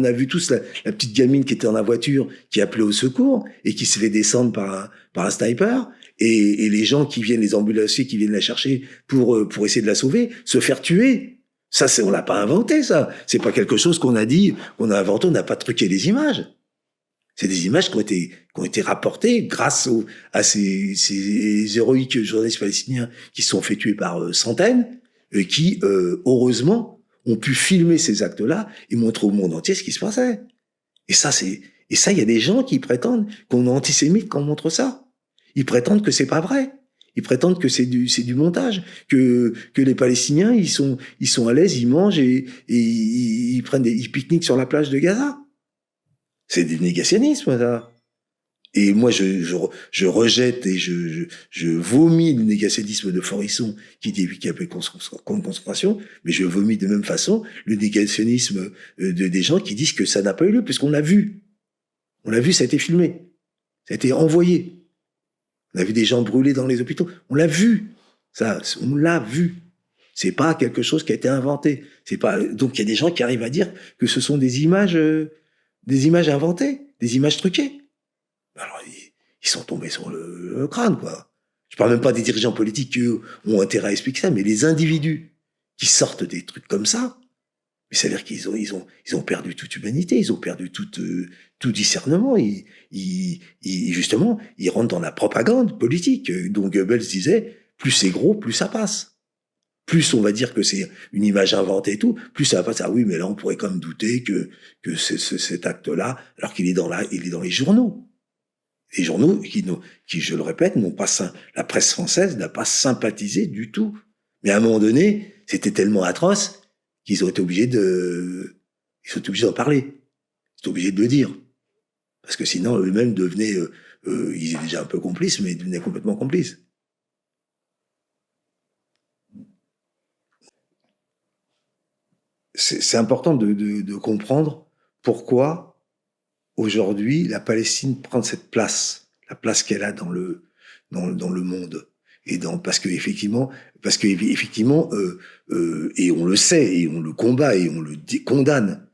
petite gamine qui était dans la voiture, qui appelait au secours et qui s'est fait descendre par un sniper. Et les gens qui viennent, les ambulanciers qui viennent la chercher pour essayer de la sauver, se faire tuer. Ça, on l'a pas inventé, ça. C'est pas quelque chose qu'on a dit, qu'on a inventé, on n'a pas truqué les images. C'est des images qui ont été rapportées grâce à ces héroïques journalistes palestiniens qui se sont fait tuer par centaines, qui, heureusement, ont pu filmer ces actes-là et montrer au monde entier ce qui se passait. Et ça, il y a des gens qui prétendent qu'on est antisémite quand on montre ça. Ils prétendent que c'est pas vrai. Ils prétendent que c'est du montage, que les Palestiniens, ils sont à l'aise, ils mangent et ils pique-niquent sur la plage de Gaza. C'est du négationnisme, ça. Et moi, je rejette et je vomis le négationnisme de Forisson qui dit qu'il y a peu de concentration, mais je vomis de même façon le négationnisme des gens qui disent que ça n'a pas eu lieu, puisqu'on l'a vu. On l'a vu, ça a été filmé. Ça a été envoyé. On a vu des gens brûlés dans les hôpitaux. On l'a vu. Ça, on l'a vu. C'est pas quelque chose qui a été inventé. C'est pas, donc il y a des gens qui arrivent à dire que ce sont des images inventées, des images truquées. Alors, ils sont tombés sur le crâne, quoi. Je parle même pas des dirigeants politiques qui ont intérêt à expliquer ça, mais les individus qui sortent des trucs comme ça, mais ça veut dire qu'ils ont perdu toute humanité, ils ont perdu tout discernement. Justement, ils rentrent dans la propagande politique. Donc Goebbels disait, plus c'est gros, plus ça passe. Plus on va dire que c'est une image inventée et tout, plus ça passe. Ah oui, mais là on pourrait quand même douter que cet acte-là, alors qu'il est dans les journaux. Les journaux qui, je le répète, la presse française n'a pas sympathisé du tout. Mais à un moment donné, c'était tellement atroce qu'ils ont été obligés d'en parler. Ils sont obligés de le dire. Parce que sinon, eux-mêmes devenaient, ils étaient déjà un peu complices, mais ils devenaient complètement complices. C'est important de comprendre pourquoi aujourd'hui la Palestine prend cette place, la place qu'elle a dans le monde. Et parce que effectivement, et on le sait, et on le combat, et on le condamne.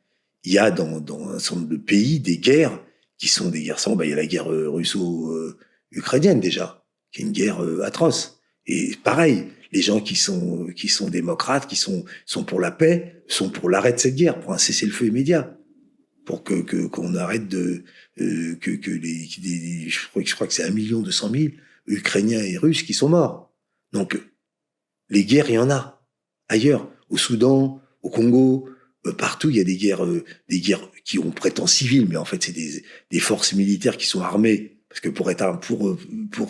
Il y a dans un certain nombre de pays des guerres qui sont des guerres sans. Il y a la guerre russo-ukrainienne déjà, qui est une guerre atroce. Et pareil, les gens qui sont démocrates, qui sont pour la paix, sont pour l'arrêt de cette guerre, pour un cessez-le-feu immédiat, pour qu'on arrête je crois que c'est 1,2 million Ukrainiens et Russes qui sont morts. Donc, les guerres, il y en a. Ailleurs, au Soudan, au Congo, partout, il y a des guerres qui ont prétend civiles, mais en fait, c'est des forces militaires qui sont armées. Parce que pour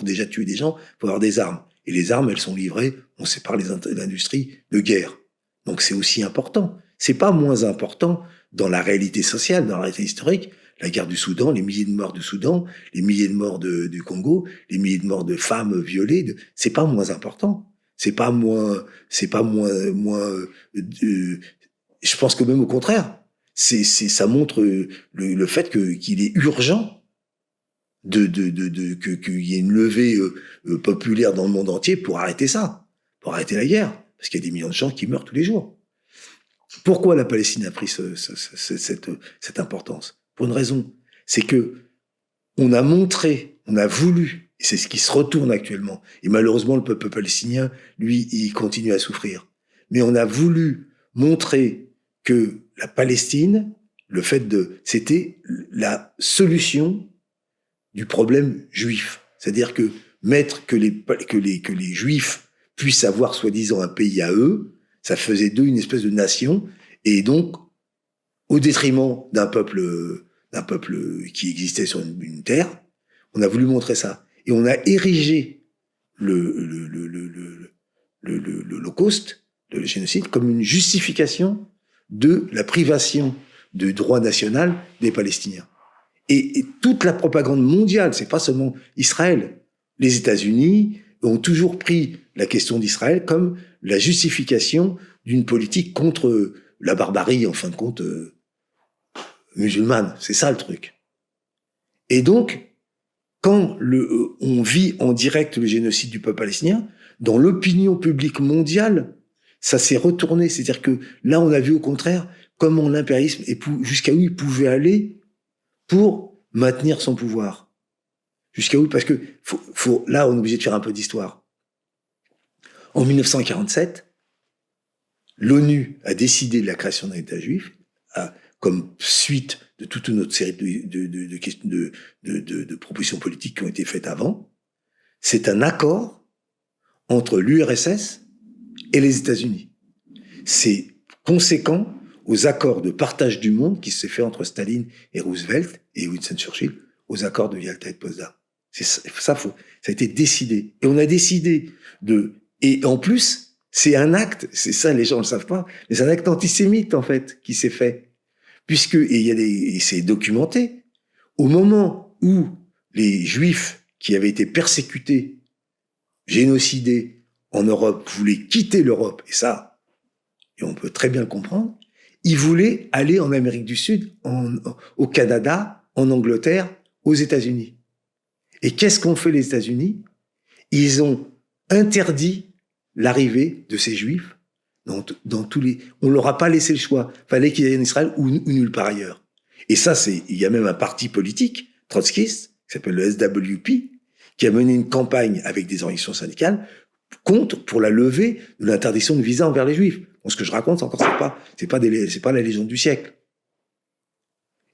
déjà tuer des gens, il faut avoir des armes. Et les armes, elles sont livrées, on sait, par l'industrie de guerre. Donc c'est aussi important. C'est pas moins important dans la réalité sociale, dans la réalité historique. La guerre du Soudan, les milliers de morts du Soudan, les milliers de morts du Congo, les milliers de morts de femmes violées, c'est pas moins important. C'est pas moins, je pense que même au contraire, ça montre le fait qu'il est urgent qu'il y ait une levée populaire dans le monde entier pour arrêter ça, pour arrêter la guerre, parce qu'il y a des millions de gens qui meurent tous les jours. Pourquoi la Palestine a pris cette importance? Pour une raison, c'est que on a montré, on a voulu, et c'est ce qui se retourne actuellement, et malheureusement le peuple palestinien, lui, il continue à souffrir, mais on a voulu montrer que la Palestine, c'était la solution du problème juif. C'est-à-dire que mettre que les juifs puissent avoir soi-disant un pays à eux, ça faisait d'eux une espèce de nation, et donc, au détriment d'un peuple qui existait sur une terre, on a voulu montrer ça. Et on a érigé l'Holocauste, le génocide, comme une justification de la privation du droit national des Palestiniens. Et toute la propagande mondiale, c'est pas seulement Israël. Les États-Unis ont toujours pris la question d'Israël comme la justification d'une politique contre la barbarie, en fin de compte, musulmane. C'est ça le truc. Et donc, quand on vit en direct le génocide du peuple palestinien, dans l'opinion publique mondiale, ça s'est retourné. C'est-à-dire que là, on a vu au contraire comment l'impérialisme, jusqu'à où il pouvait aller pour maintenir son pouvoir. Jusqu'à où? Parce que là, on est obligé de faire un peu d'histoire. En 1947, l'ONU a décidé de la création d'un État juif, comme suite de toute une autre série de propositions politiques qui ont été faites avant. C'est un accord entre l'URSS et les États-Unis. C'est conséquent aux accords de partage du monde qui s'est fait entre Staline et Roosevelt et Winston Churchill, aux accords de Yalta et de Potsdam. Ça a été décidé. Et on a décidé et en plus, c'est un acte, c'est ça, les gens ne le savent pas, mais c'est un acte antisémite, en fait, qui s'est fait. Et c'est documenté. Au moment où les Juifs qui avaient été persécutés, génocidés en Europe, voulaient quitter l'Europe, et on peut très bien le comprendre, ils voulaient aller en Amérique du Sud, au Canada, en Angleterre, aux États-Unis. Et qu'est-ce qu'ont fait les États-Unis? Ils ont interdit l'arrivée de ces Juifs dans tous les... On leur a pas laissé le choix. Fallait qu'ils aillent en Israël ou nulle part ailleurs. Et ça, il y a même un parti politique, trotskiste, qui s'appelle le SWP, qui a mené une campagne avec des organisations syndicales pour la levée de l'interdiction de visa envers les Juifs. Bon, ce que je raconte, c'est pas la légende du siècle.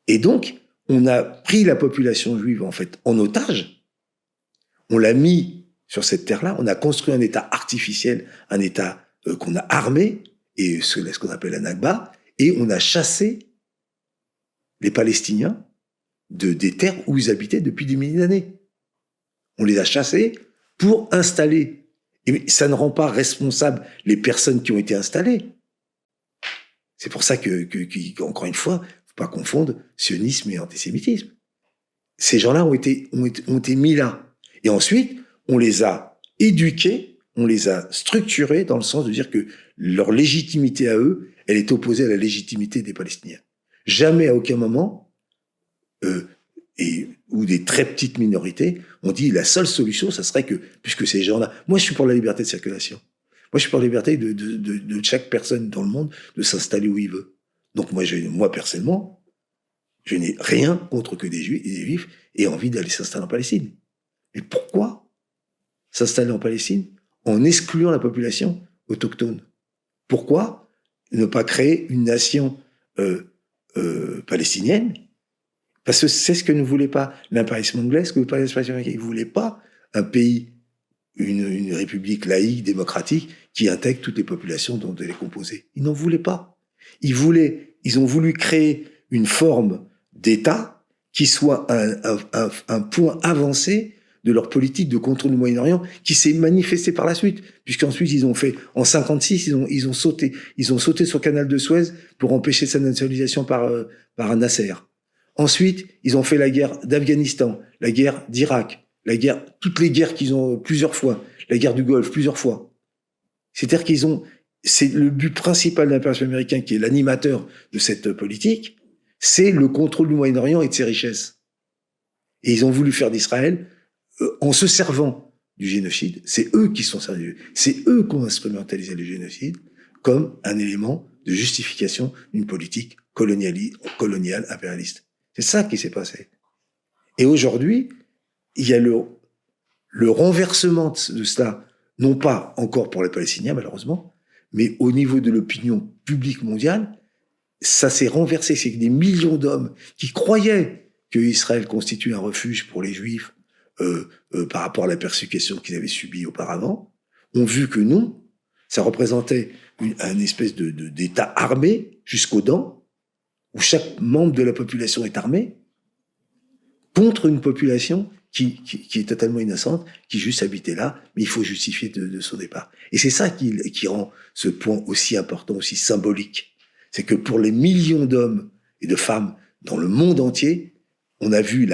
Et donc, on a pris la population juive, en fait, en otage. On l'a mis sur cette terre-là. On a construit un État artificiel, un État qu'on a armé, et ce qu'on appelle la Nakba, et on a chassé les Palestiniens des terres où ils habitaient depuis des milliers d'années. On les a chassés pour installer. Et ça ne rend pas responsables les personnes qui ont été installées. C'est pour ça encore une fois, faut pas confondre sionisme et antisémitisme. Ces gens-là ont été mis là. Et ensuite, on les a éduqués, on les a structurés dans le sens de dire que leur légitimité à eux, elle est opposée à la légitimité des Palestiniens. Jamais, à aucun moment, ou des très petites minorités, on dit la seule solution, ça serait que, puisque ces gens-là... Moi, je suis pour la liberté de circulation. Moi, je suis pour la liberté de chaque personne dans le monde de s'installer où il veut. Donc, moi personnellement, je n'ai rien contre que des Juifs aient envie d'aller s'installer en Palestine. Mais pourquoi s'installer en Palestine en excluant la population autochtone? Pourquoi ne pas créer une nation palestinienne? Parce que c'est ce que ne voulait pas l'impérialisme anglais, ce que ne voulait pas l'impérialisme américain. Ils ne voulaient pas un pays, une république laïque, démocratique, qui intègre toutes les populations dont elle est composée. Ils n'en voulaient pas. Ils ont voulu créer une forme d'État qui soit un point avancé de leur politique de contrôle du Moyen-Orient qui s'est manifestée par la suite, puisqu'ensuite ils ont fait, en 56, ils ont sauté sur le canal de Suez pour empêcher sa nationalisation par Nasser. Ensuite, ils ont fait la guerre d'Afghanistan, la guerre d'Irak, toutes les guerres qu'ils ont plusieurs fois, la guerre du Golfe plusieurs fois. C'est-à-dire c'est le but principal de l'impérialisme américain qui est l'animateur de cette politique, c'est le contrôle du Moyen-Orient et de ses richesses. Et ils ont voulu faire d'Israël, en se servant du génocide, c'est eux qui sont servis, c'est eux qui ont instrumentalisé le génocide comme un élément de justification d'une politique coloniale impérialiste. C'est ça qui s'est passé. Et aujourd'hui, il y a le renversement de cela, non pas encore pour les Palestiniens malheureusement, mais au niveau de l'opinion publique mondiale, ça s'est renversé. C'est que des millions d'hommes qui croyaient que Israël constituait un refuge pour les Juifs par rapport à la persécution qu'ils avaient subie auparavant, ont vu que non, ça représentait un espèce d'État armé jusqu'aux dents, où chaque membre de la population est armé, contre une population qui est totalement innocente, qui juste habitait là, mais il faut justifier de son départ. Et c'est ça qui rend ce point aussi important, aussi symbolique. C'est que pour les millions d'hommes et de femmes dans le monde entier, on a vu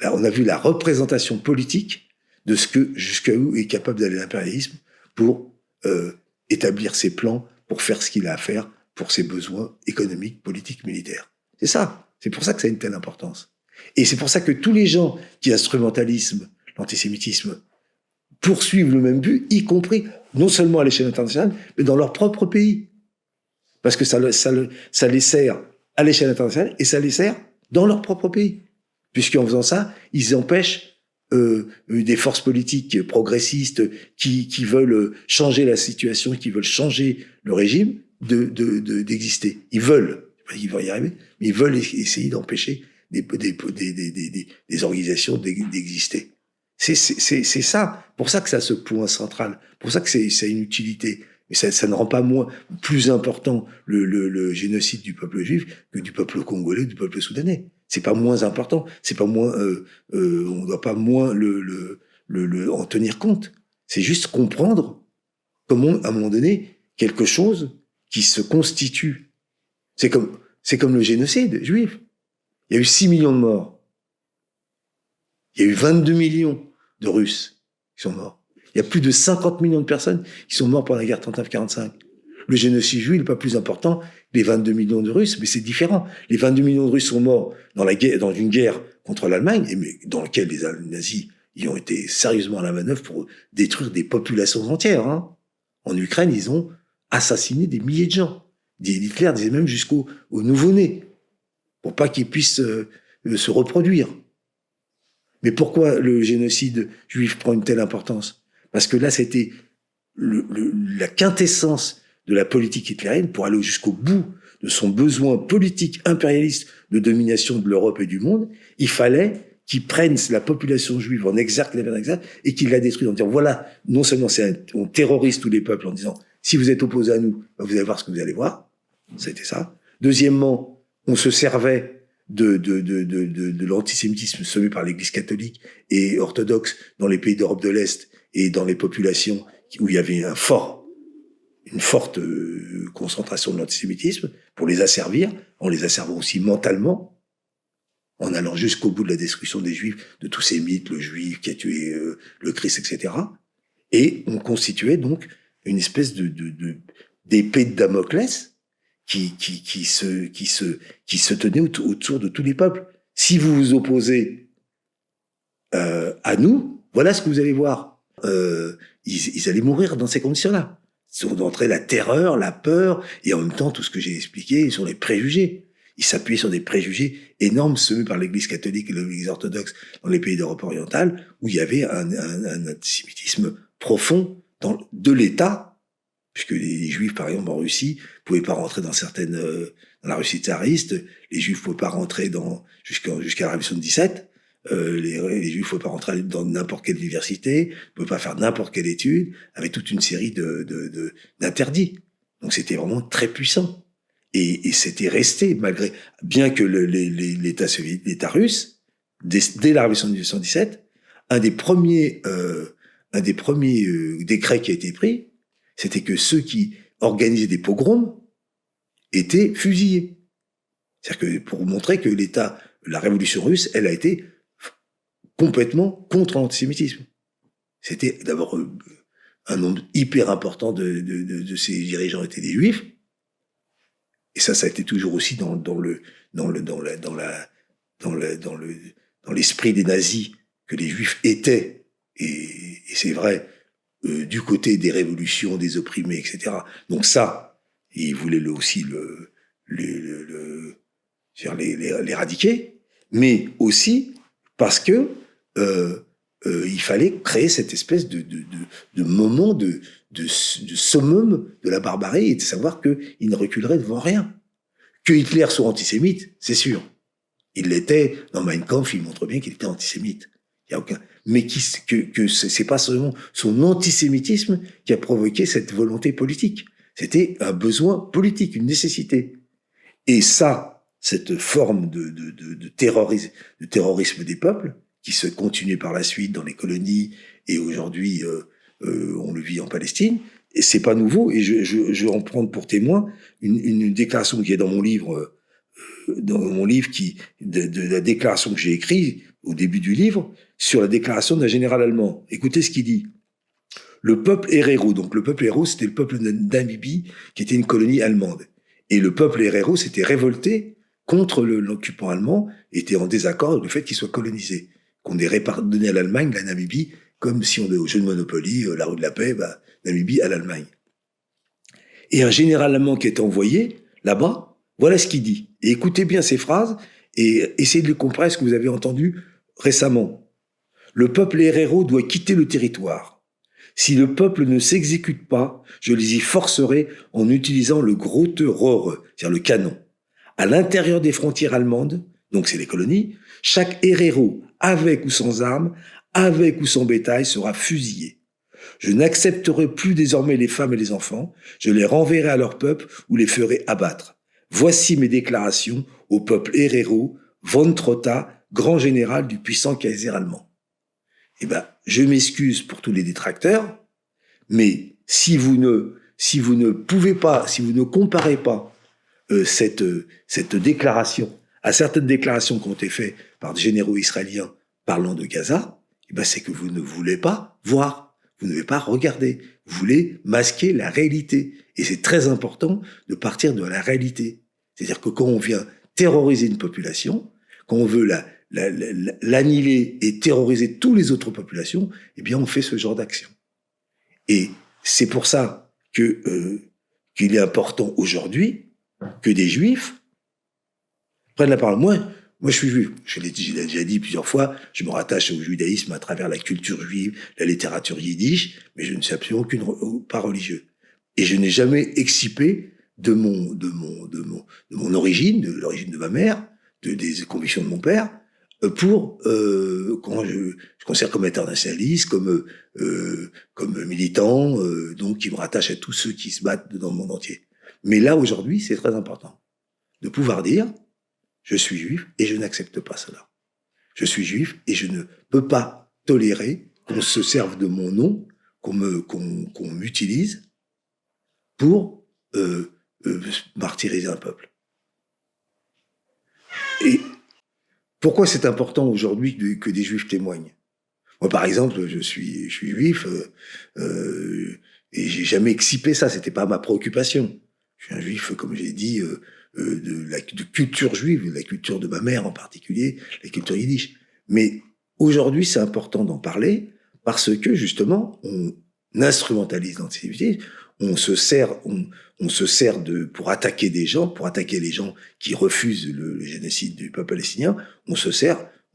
on a vu la représentation politique de ce que jusqu'à où est capable d'aller l'impérialisme pour établir ses plans, pour faire ce qu'il a à faire pour ses besoins économiques, politiques, militaires. C'est ça. C'est pour ça que ça a une telle importance. Et c'est pour ça que tous les gens qui instrumentalisent l'antisémitisme poursuivent le même but, y compris non seulement à l'échelle internationale, mais dans leur propre pays. Parce que ça les sert à l'échelle internationale et ça les sert dans leur propre pays. Puisqu'en faisant ça, ils empêchent des forces politiques progressistes qui veulent changer la situation, qui veulent changer le régime, d'exister. Ils veulent y arriver, mais ils veulent essayer d'empêcher des organisations d'exister. C'est ça, pour ça que ça a ce point central, pour ça que ça a une utilité. Mais ça ne rend pas plus important le génocide du peuple juif que du peuple congolais, du peuple soudanais. C'est pas moins important, c'est pas moins, on doit pas moins en tenir compte. C'est juste comprendre comment, à un moment donné, quelque chose qui se constitue. C'est comme le génocide juif. Il y a eu 6 millions de morts. Il y a eu 22 millions de Russes qui sont morts. Il y a plus de 50 millions de personnes qui sont mortes pendant la guerre 39-45. Le génocide juif n'est pas plus important que les 22 millions de Russes, mais c'est différent. Les 22 millions de Russes sont morts dans une guerre contre l'Allemagne, mais dans laquelle les nazis y ont été sérieusement à la manœuvre pour détruire des populations entières. Hein. En Ukraine, ils ont assassiné des milliers de gens. Hitler disait même jusqu'aux nouveau-nés, pour pas qu'ils puissent se reproduire. Mais pourquoi le génocide juif prend une telle importance ? Parce que là, c'était la quintessence de la politique hitlérienne pour aller jusqu'au bout de son besoin politique impérialiste de domination de l'Europe et du monde. Il fallait qu'ils prennent la population juive en exergue, et qu'ils la détruisent en disant, voilà, non seulement on terrorise tous les peuples en disant, si vous êtes opposés à nous, vous allez voir ce que vous allez voir. C'était ça. Deuxièmement, on se servait de l'antisémitisme semé par l'Église catholique et orthodoxe dans les pays d'Europe de l'Est et dans les populations où il y avait une forte concentration de l'antisémitisme pour les asservir, en les asservant aussi mentalement, en allant jusqu'au bout de la destruction des Juifs, de tous ces mythes, le Juif qui a tué le Christ, etc. Et on constituait donc une espèce d'épée de Damoclès qui se tenait autour de tous les peuples. Si vous vous opposez à nous, voilà ce que vous allez voir. Ils allaient mourir dans ces conditions-là. Ils d'entrer la terreur, la peur, et en même temps tout ce que j'ai expliqué sur les préjugés. Ils s'appuyaient sur des préjugés énormes semés par l'Église catholique et l'Église orthodoxe dans les pays d'Europe orientale, où il y avait un antisémitisme profond de l'État, puisque les Juifs, par exemple, en Russie, pouvaient pas rentrer dans la Russie tsariste, les Juifs pouvaient pas rentrer jusqu'à la Révolution de 17, les Juifs pouvaient pas rentrer dans n'importe quelle université, pouvaient pas faire n'importe quelle étude, avec toute une série d'interdits. Donc c'était vraiment très puissant. Et c'était resté, bien que l'État russe, dès la révolution de 1917, un des premiers décrets qui a été pris, c'était que ceux qui organisaient des pogroms étaient fusillés. C'est-à-dire que pour montrer que la révolution russe, elle a été complètement contre l'antisémitisme. C'était d'abord un nombre hyper important de ces dirigeants étaient des juifs, et ça a été toujours aussi dans l'esprit des nazis que les juifs étaient, et c'est vrai, du côté des révolutions, des opprimés, etc. Donc ça, ils voulaient aussi l'éradiquer, mais aussi parce que il fallait créer cette espèce de moment de summum de la barbarie, et de savoir qu'il ne reculerait devant rien. Que Hitler soit antisémite, c'est sûr. Il l'était, dans Mein Kampf, il montre bien qu'il était antisémite. Il y a aucun, mais que c'est pas seulement son antisémitisme qui a provoqué cette volonté politique. C'était un besoin politique, une nécessité. Et ça, cette forme de terrorisme des peuples, qui se continuait par la suite dans les colonies, et aujourd'hui, on le vit en Palestine, et c'est pas nouveau, et je vais en prendre pour témoin une déclaration qui est dans mon livre, de la déclaration que j'ai écrite au début du livre, sur la déclaration d'un général allemand. Écoutez ce qu'il dit. Le peuple Herero, donc le peuple Herero, c'était le peuple de Namibie, qui était une colonie allemande. Et le peuple Herero s'était révolté contre l'occupant allemand, était en désaccord avec le fait qu'il soit colonisé. Qu'on ait donné à l'Allemagne la Namibie, comme si on est au jeu de Monopoly, la rue de la paix, Namibie à l'Allemagne. Et un général allemand qui est envoyé là-bas, voilà ce qu'il dit. Et écoutez bien ces phrases, et essayez de les comprendre, ce que vous avez entendu récemment. Le peuple Herero doit quitter le territoire. Si le peuple ne s'exécute pas, je les y forcerai en utilisant le Grote Rohre, c'est-à-dire le canon. À l'intérieur des frontières allemandes, donc c'est les colonies, chaque Herero, avec ou sans armes, avec ou sans bétail, sera fusillé. Je n'accepterai plus désormais les femmes et les enfants, je les renverrai à leur peuple ou les ferai abattre. Voici mes déclarations au peuple Herero, von Trotta, grand général du puissant Kaiser allemand. Eh ben, je m'excuse pour tous les détracteurs, mais si vous ne pouvez pas, si vous ne comparez pas cette déclaration à certaines déclarations qui ont été faites par des généraux israéliens parlant de Gaza, eh ben c'est que vous ne voulez pas voir, vous ne voulez pas regarder, vous voulez masquer la réalité. Et c'est très important de partir de la réalité. C'est-à-dire que quand on vient terroriser une population, quand on veut l'annihiler et terroriser toutes les autres populations, eh bien on fait ce genre d'action. Et c'est pour ça qu'il est important aujourd'hui que des juifs prennent la parole. Moi, je suis juif. Je l'ai déjà dit plusieurs fois. Je me rattache au judaïsme à travers la culture juive, la littérature yiddish, mais je ne suis absolument pas religieux. Et je n'ai jamais excipé de mon origine, de l'origine de ma mère, des convictions de mon père, quand je considère comme internationaliste, comme militant, donc qui me rattache à tous ceux qui se battent dans le monde entier. Mais là, aujourd'hui, c'est très important de pouvoir dire je suis juif et je n'accepte pas cela. Je suis juif et je ne peux pas tolérer qu'on se serve de mon nom, qu'on m'utilise pour martyriser un peuple. Et pourquoi c'est important aujourd'hui que des juifs témoignent? Moi, par exemple, je suis juif et j'ai jamais excipé ça. C'était pas ma préoccupation. Je suis un juif, comme j'ai dit, de culture juive, de la culture de ma mère en particulier, la culture yiddish. Mais aujourd'hui, c'est important d'en parler parce que justement, on instrumentalise l'antisémitisme, on se sert pour attaquer des gens, pour attaquer les gens qui refusent le génocide du peuple palestinien.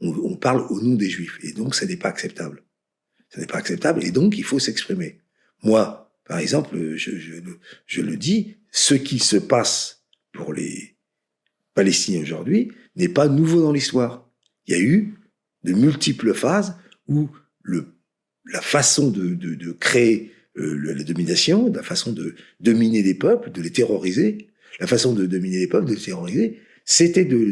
On parle au nom des juifs. Et donc, ça n'est pas acceptable. Ça n'est pas acceptable. Et donc, il faut s'exprimer. Moi, par exemple, je le dis, ce qui se passe pour les Palestiniens aujourd'hui n'est pas nouveau dans l'histoire. Il y a eu de multiples phases où la façon de créer la domination, la façon de dominer les peuples, de les terroriser, la façon de dominer les peuples, de les terroriser, c'était de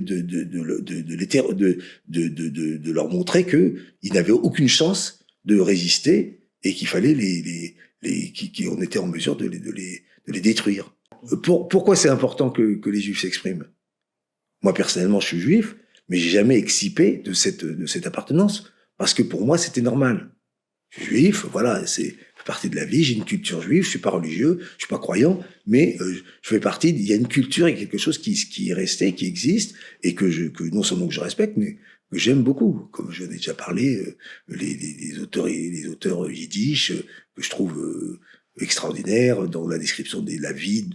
leur montrer que ils n'avaient aucune chance de résister et qu'il fallait qu'on était en mesure de les détruire. Pourquoi c'est important que les Juifs s'expriment? Moi, personnellement, je suis juif, mais j'ai jamais excipé de cette appartenance, parce que pour moi, c'était normal. Je suis juif, voilà, c'est partie de la vie, j'ai une culture juive, je suis pas religieux, je suis pas croyant, mais je fais partie, il y a une culture et quelque chose qui est resté, qui existe, et que non seulement que je respecte, mais que j'aime beaucoup. Comme je l'ai déjà parlé, les auteurs yiddish, que je trouve extraordinaires dans la description de la vie,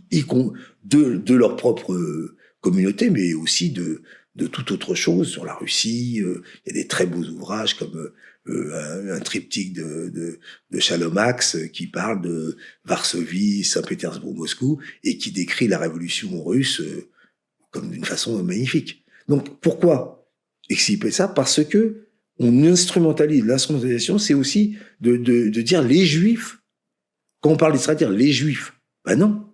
de leur propre communauté, mais aussi de toute autre chose sur la Russie. Il y a des très beaux ouvrages comme un triptyque de Shalom Ax qui parle de Varsovie, Saint-Pétersbourg, Moscou, et qui décrit la révolution russe comme d'une façon magnifique. Donc pourquoi exciper ça? Parce que on instrumentalise. L'instrumentalisation, c'est aussi de dire les Juifs. Quand on parle d'Israël, dire les Juifs. Ben non.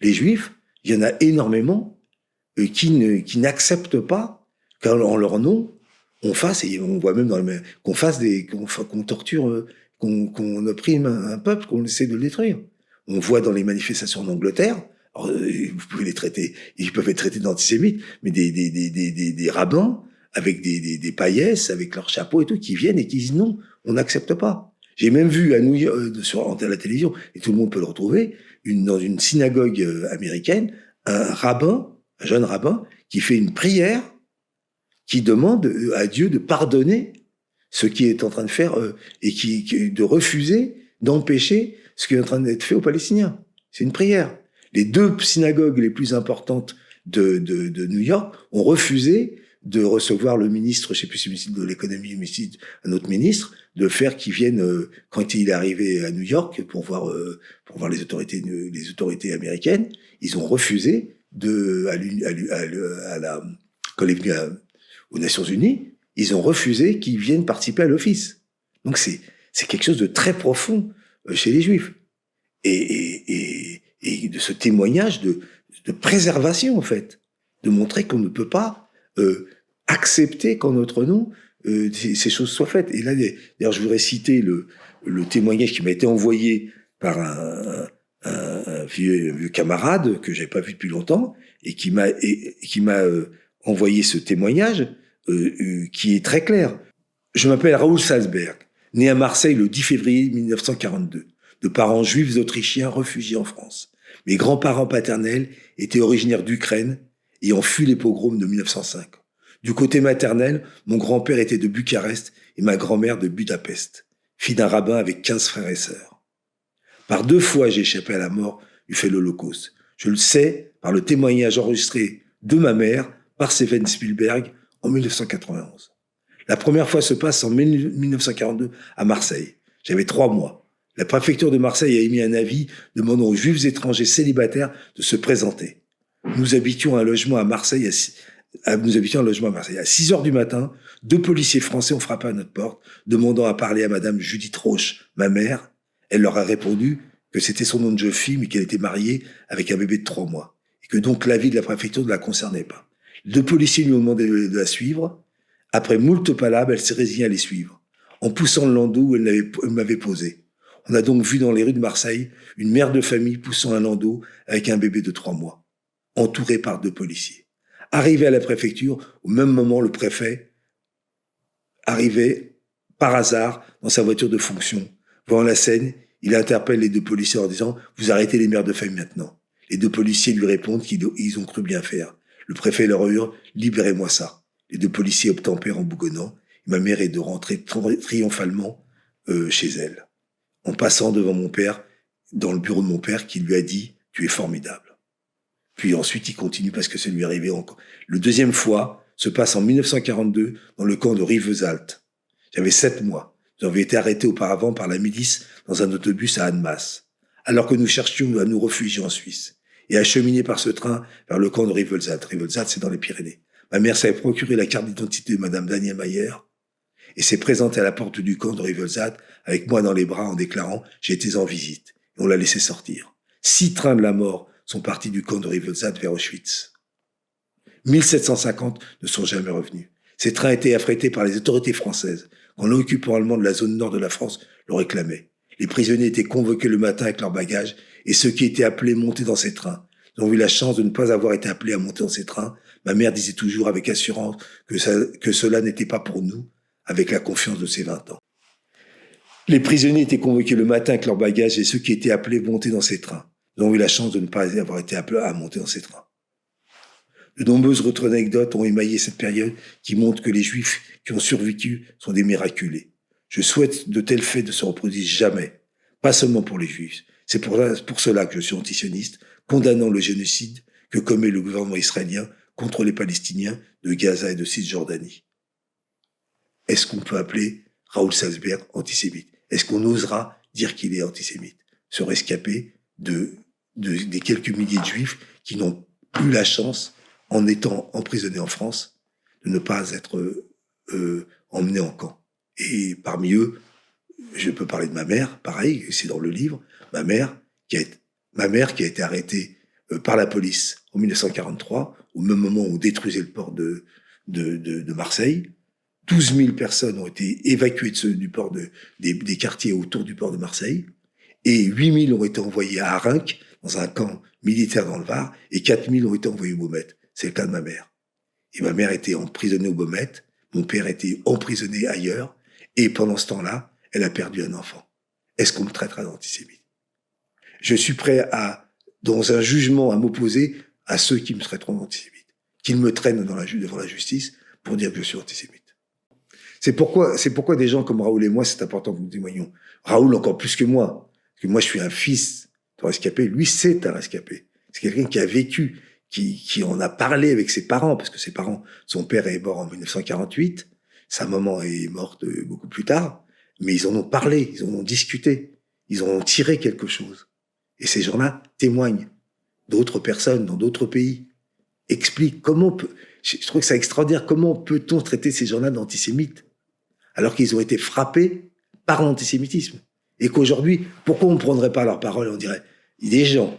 Les Juifs, il y en a énormément qui n'acceptent pas qu'en leur nom, on fasse, et on voit même qu'on torture, qu'on opprime un peuple, qu'on essaie de le détruire. On voit dans les manifestations en Angleterre, alors, vous pouvez ils peuvent être traités d'antisémites, mais des rabbins avec des paillesses, avec leurs chapeaux et tout, qui viennent et qui disent non, on n'accepte pas. J'ai même vu à New York, à la télévision, et tout le monde peut le retrouver, dans une synagogue américaine, un jeune rabbin, qui fait une prière, qui demande à Dieu de pardonner ce qui est en train de faire et de refuser d'empêcher ce qui est en train d'être fait aux Palestiniens. C'est une prière. Les 2 synagogues les plus importantes de New York ont refusé de recevoir le ministre, je sais plus si c'est le ministre de l'économie ou un autre ministre, de faire qu'il vienne quand il est arrivé à New York pour voir les autorités américaines. Ils ont refusé quand il est venu aux Nations Unies, ils ont refusé qu'ils viennent participer à l'office. Donc c'est quelque chose de très profond chez les Juifs. Et de ce témoignage de préservation, en fait, de montrer qu'on ne peut pas accepter qu'en notre nom, ces choses soient faites. Et là, d'ailleurs, je voudrais citer le témoignage qui m'a été envoyé par un vieux camarade que j'avais pas vu depuis longtemps et qui m'a envoyé ce témoignage qui est très clair. Je m'appelle Raoul Salzberg, né à Marseille le 10 février 1942, de parents juifs autrichiens réfugiés en France. Mes grands-parents paternels étaient originaires d'Ukraine et ont fui les pogroms de 1905. Du côté maternel, mon grand-père était de Bucarest et ma grand-mère de Budapest, fille d'un rabbin avec 15 frères et sœurs. Par 2 fois, j'ai échappé à la mort du fait de l'Holocauste. Je le sais par le témoignage enregistré de ma mère par Steven Spielberg en 1991. La première fois se passe en 1942 à Marseille. J'avais 3 mois. La préfecture de Marseille a émis un avis demandant aux juifs étrangers célibataires de se présenter. Nous habitions un logement à Marseille. À 6 heures du matin, 2 policiers français ont frappé à notre porte, demandant à parler à madame Judith Roche, ma mère. Elle leur a répondu que c'était son nom de jeune fille, mais qu'elle était mariée avec un bébé de 3 mois. Et que donc l'avis de la préfecture ne la concernait pas. 2 policiers lui ont demandé de la suivre. Après moult palabres, elle s'est résignée à les suivre, en poussant le landau où elle m'avait posé. On a donc vu dans les rues de Marseille une mère de famille poussant un landau avec un bébé de 3 mois, entourée par 2 policiers. Arrivé à la préfecture, au même moment, le préfet arrivait par hasard dans sa voiture de fonction. Voyant la scène, il interpelle les 2 policiers en disant « Vous arrêtez les mères de famille maintenant ». Les 2 policiers lui répondent qu'ils ont cru bien faire. Le préfet leur hurle « Libérez-moi ça ». Les 2 policiers obtempèrent en bougonnant. Et ma mère est de rentrer triomphalement chez elle, en passant devant mon père, dans le bureau de mon père, qui lui a dit « Tu es formidable ». Puis ensuite, il continue parce que ça lui est arrivé encore. Le 2e fois se passe en 1942 dans le camp de Rivesaltes. J'avais 7 mois. Nous avions été arrêtés auparavant par la milice dans un autobus à Annemasse, alors que nous cherchions à nous réfugier en Suisse et à cheminer par ce train vers le camp de Rivesaltes. Rivesaltes, c'est dans les Pyrénées. Ma mère s'avait procuré la carte d'identité de madame Daniel Mayer et s'est présentée à la porte du camp de Rivesaltes avec moi dans les bras en déclarant « J'ai été en visite ». Et on l'a laissé sortir. 6 trains de la mort sont partis du camp de Rivesaltes vers Auschwitz. 1750 ne sont jamais revenus. Ces trains étaient affrétés par les autorités françaises, quand l'occupant allemand de la zone nord de la France le réclamait. Les prisonniers étaient convoqués le matin avec leurs bagages, et ceux qui étaient appelés montaient dans ces trains. Nous avons eu la chance de ne pas avoir été appelés à monter dans ces trains. Ma mère disait toujours avec assurance que cela n'était pas pour nous, avec la confiance de ses 20 ans. Les prisonniers étaient convoqués le matin avec leurs bagages, et ceux qui étaient appelés montaient dans ces trains. Nous avons eu la chance de ne pas avoir été appelés à monter dans ces trains. De nombreuses autres anecdotes ont émaillé cette période qui montrent que les Juifs qui ont survécu sont des miraculés. Je souhaite de tels faits ne se reproduisent jamais, pas seulement pour les Juifs. C'est pour cela que je suis antisioniste, condamnant le génocide que commet le gouvernement israélien contre les Palestiniens de Gaza et de Cisjordanie. Est-ce qu'on peut appeler Raoul Salzberg antisémite? Est-ce qu'on osera dire qu'il est antisémite? Se rescaper des quelques milliers de Juifs qui n'ont eu la chance, en étant emprisonnés en France, de ne pas être emmenés en camp. Et parmi eux, je peux parler de ma mère, pareil, c'est dans le livre, ma mère qui a été arrêtée par la police en 1943, au même moment où on détruisait le port de Marseille. 12 000 personnes ont été évacuées du port des quartiers autour du port de Marseille, et 8 000 ont été envoyés à Arinque, dans un camp militaire dans le Var, et 4 000 ont été envoyés au Baumette. C'est le cas de ma mère. Et ma mère était emprisonnée au Baumette, mon père était emprisonné ailleurs, et pendant ce temps-là, elle a perdu un enfant. Est-ce qu'on me traitera d'antisémite? Je suis prêt dans un jugement, à m'opposer à ceux qui me traiteront d'antisémite, qu'ils me traînent devant la justice pour dire que je suis antisémite. C'est pourquoi des gens comme Raoul et moi, c'est important que nous témoignons. Raoul encore plus que moi, parce que moi je suis un fils d'un rescapé, lui c'est un rescapé. C'est quelqu'un qui a vécu, qui en a parlé avec ses parents, parce que ses parents, son père est mort en 1948, sa maman est morte beaucoup plus tard, mais ils en ont parlé, ils en ont discuté, ils en ont tiré quelque chose. Et ces gens-là témoignent. D'autres personnes dans d'autres pays expliquent je trouve que c'est extraordinaire, comment peut-on traiter ces gens-là d'antisémites alors qu'ils ont été frappés par l'antisémitisme. Et qu'aujourd'hui, pourquoi on ne prendrait pas leurs paroles et on dirait, il y a des gens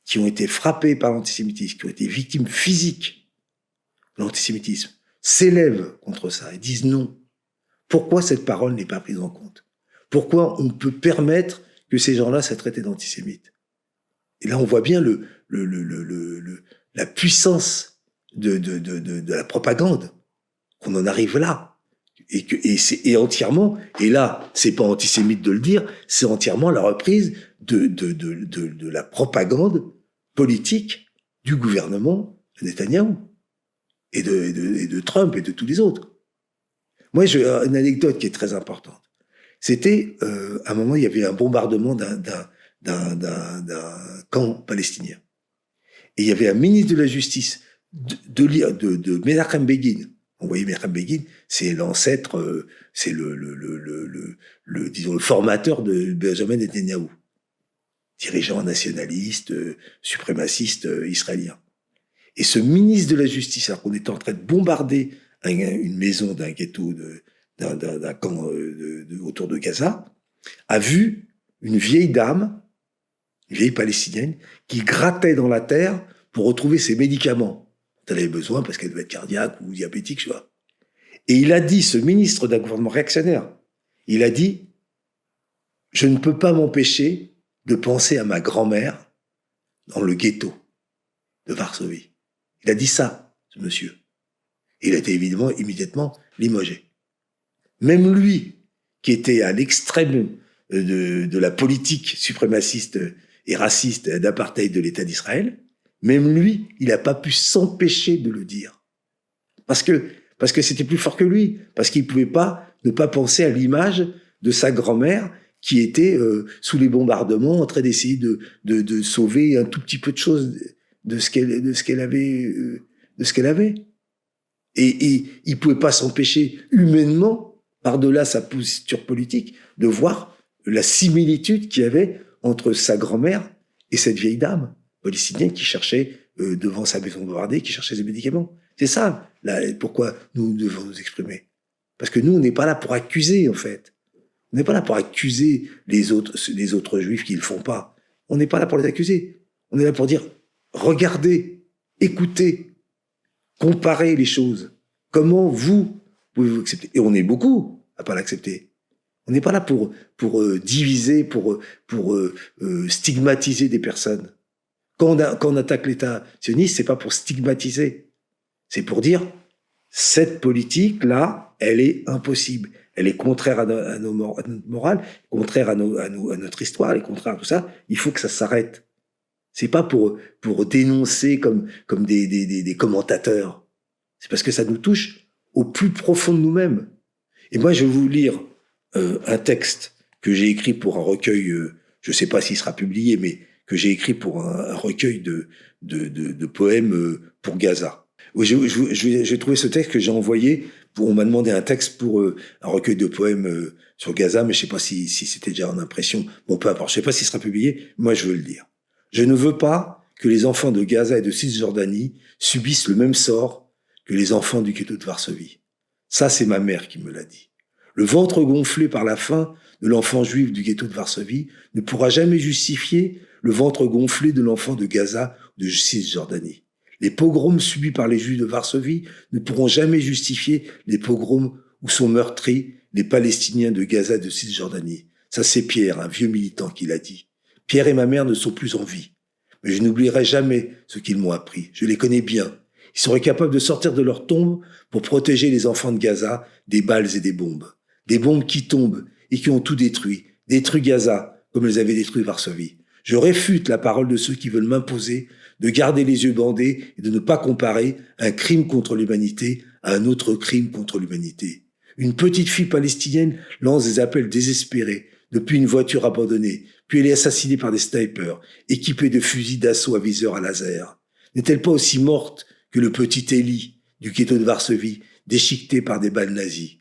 qui ont été frappés par l'antisémitisme, qui ont été victimes physiques de l'antisémitisme, s'élèvent contre ça et disent non. Pourquoi cette parole n'est pas prise en compte? Pourquoi on peut permettre que ces gens-là soient traités d'antisémites? Et là, on voit bien la puissance de la propagande, qu'on en arrive là. Et entièrement, et là, c'est pas antisémite de le dire, c'est entièrement la reprise de la propagande politique du gouvernement de Netanyahou et de Trump et de tous les autres. Moi, j'ai une anecdote qui est très importante. C'était, à un moment, il y avait un bombardement d'un camp palestinien. Et il y avait un ministre de la Justice de Menachem Begin. Vous voyez, Menachem Begin, c'est l'ancêtre, c'est disons, le formateur de Benjamin Netanyahou, dirigeant nationaliste, suprémaciste israélien. Et ce ministre de la Justice, alors qu'on était en train de bombarder une maison d'un ghetto, d'un camp autour de Gaza, a vu une vieille dame, une vieille palestinienne, qui grattait dans la terre pour retrouver ses médicaments. Elle avait besoin parce qu'elle devait être cardiaque ou diabétique, je sais pas. Et il a dit, ce ministre d'un gouvernement réactionnaire, il a dit, je ne peux pas m'empêcher de penser à ma grand-mère dans le ghetto de Varsovie. Il a dit ça, ce monsieur. Et il a été évidemment immédiatement limogé. Même lui, qui était à l'extrême de la politique suprémaciste et raciste d'apartheid de l'État d'Israël, même lui, il n'a pas pu s'empêcher de le dire. Parce que c'était plus fort que lui. Parce qu'il ne pouvait pas ne pas penser à l'image de sa grand-mère qui était sous les bombardements en train d'essayer de sauver un tout petit peu de choses de ce qu'elle avait. Et il pouvait pas s'empêcher humainement, par-delà sa posture politique, de voir la similitude qu'il y avait entre sa grand-mère et cette vieille dame palestinienne qui cherchait devant sa maison bombardée, qui cherchait ses médicaments. C'est ça, là, pourquoi nous devons nous exprimer. Parce que nous, on n'est pas là pour accuser, en fait. On n'est pas là pour accuser les autres juifs qui ne le font pas. On n'est pas là pour les accuser. On est là pour dire, regardez, écoutez, Comparez les choses. Comment vous pouvez-vous accepter? Et on est beaucoup à pas l'accepter. On n'est pas là pour diviser, pour stigmatiser des personnes. Quand on attaque l'État sioniste, c'est pas pour stigmatiser. C'est pour dire, cette politique-là, elle est impossible. Elle est contraire à notre morale, contraire à notre histoire, elle est contraire à tout ça. Il faut que ça s'arrête. C'est pas pour dénoncer comme des commentateurs. C'est parce que ça nous touche au plus profond de nous-mêmes. Et moi, je vais vous lire un texte que j'ai écrit pour un recueil, je ne sais pas s'il sera publié, mais que j'ai écrit pour un recueil de poèmes pour Gaza. J'ai trouvé ce texte que j'ai envoyé. On m'a demandé un texte pour un recueil de poèmes sur Gaza, mais je ne sais pas si c'était déjà en impression. Bon, peu importe. Je ne sais pas s'il sera publié. Moi, je veux le dire. Je ne veux pas que les enfants de Gaza et de Cisjordanie subissent le même sort que les enfants du ghetto de Varsovie. Ça, c'est ma mère qui me l'a dit. Le ventre gonflé par la faim de l'enfant juif du ghetto de Varsovie ne pourra jamais justifier le ventre gonflé de l'enfant de Gaza ou de Cisjordanie. Les pogroms subis par les juifs de Varsovie ne pourront jamais justifier les pogroms où sont meurtris les Palestiniens de Gaza et de Cisjordanie. Ça, c'est Pierre, un vieux militant, qui l'a dit. Pierre et ma mère ne sont plus en vie. Mais je n'oublierai jamais ce qu'ils m'ont appris. Je les connais bien. Ils seraient capables de sortir de leur tombe pour protéger les enfants de Gaza des balles et des bombes. Des bombes qui tombent et qui ont tout détruit. Détruit Gaza, comme elles avaient détruit Varsovie. Je réfute la parole de ceux qui veulent m'imposer de garder les yeux bandés et de ne pas comparer un crime contre l'humanité à un autre crime contre l'humanité. Une petite fille palestinienne lance des appels désespérés depuis une voiture abandonnée, puis elle est assassinée par des snipers, équipés de fusils d'assaut à viseur à laser. N'est-elle pas aussi morte que le petit Eli du ghetto de Varsovie, déchiqueté par des balles nazies?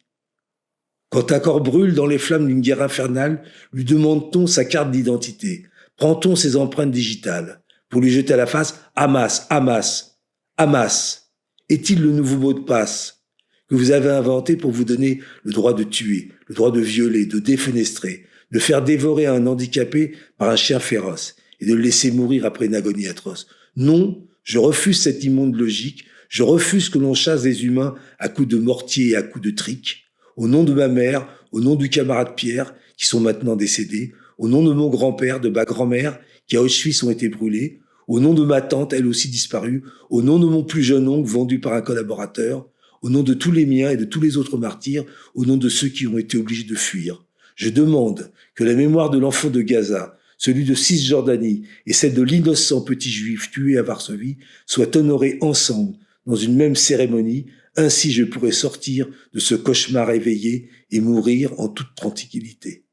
Quand un corps brûle dans les flammes d'une guerre infernale, lui demande-t-on sa carte d'identité? Prend-on ses empreintes digitales pour lui jeter à la face « Hamas, Hamas, Hamas » est-il le nouveau mot de passe que vous avez inventé pour vous donner le droit de tuer, le droit de violer, de défenestrer, de faire dévorer un handicapé par un chien féroce et de le laisser mourir après une agonie atroce? Non, je refuse cette immonde logique. Je refuse que l'on chasse des humains à coups de mortier et à coups de trique. Au nom de ma mère, au nom du camarade Pierre, qui sont maintenant décédés, au nom de mon grand-père, de ma grand-mère, qui à Auschwitz ont été brûlés, au nom de ma tante, elle aussi disparue, au nom de mon plus jeune oncle vendu par un collaborateur, au nom de tous les miens et de tous les autres martyrs, au nom de ceux qui ont été obligés de fuir. Je demande que la mémoire de l'enfant de Gaza, celui de Cisjordanie et celle de l'innocent petit juif tué à Varsovie soient honorées ensemble dans une même cérémonie. Ainsi je pourrais sortir de ce cauchemar éveillé et mourir en toute tranquillité.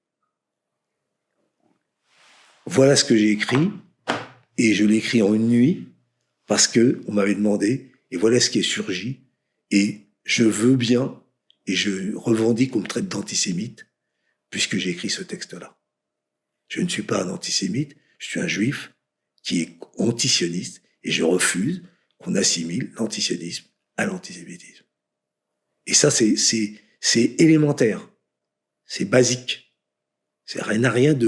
Voilà ce que j'ai écrit, et je l'ai écrit en une nuit, parce que on m'avait demandé, et voilà ce qui est surgi, et je veux bien, et je revendique qu'on me traite d'antisémite, puisque j'ai écrit ce texte-là. Je ne suis pas un antisémite, je suis un juif qui est antisioniste, et je refuse qu'on assimile l'antisionisme à l'antisémitisme. Et ça, c'est élémentaire, c'est basique. Ça n'a rien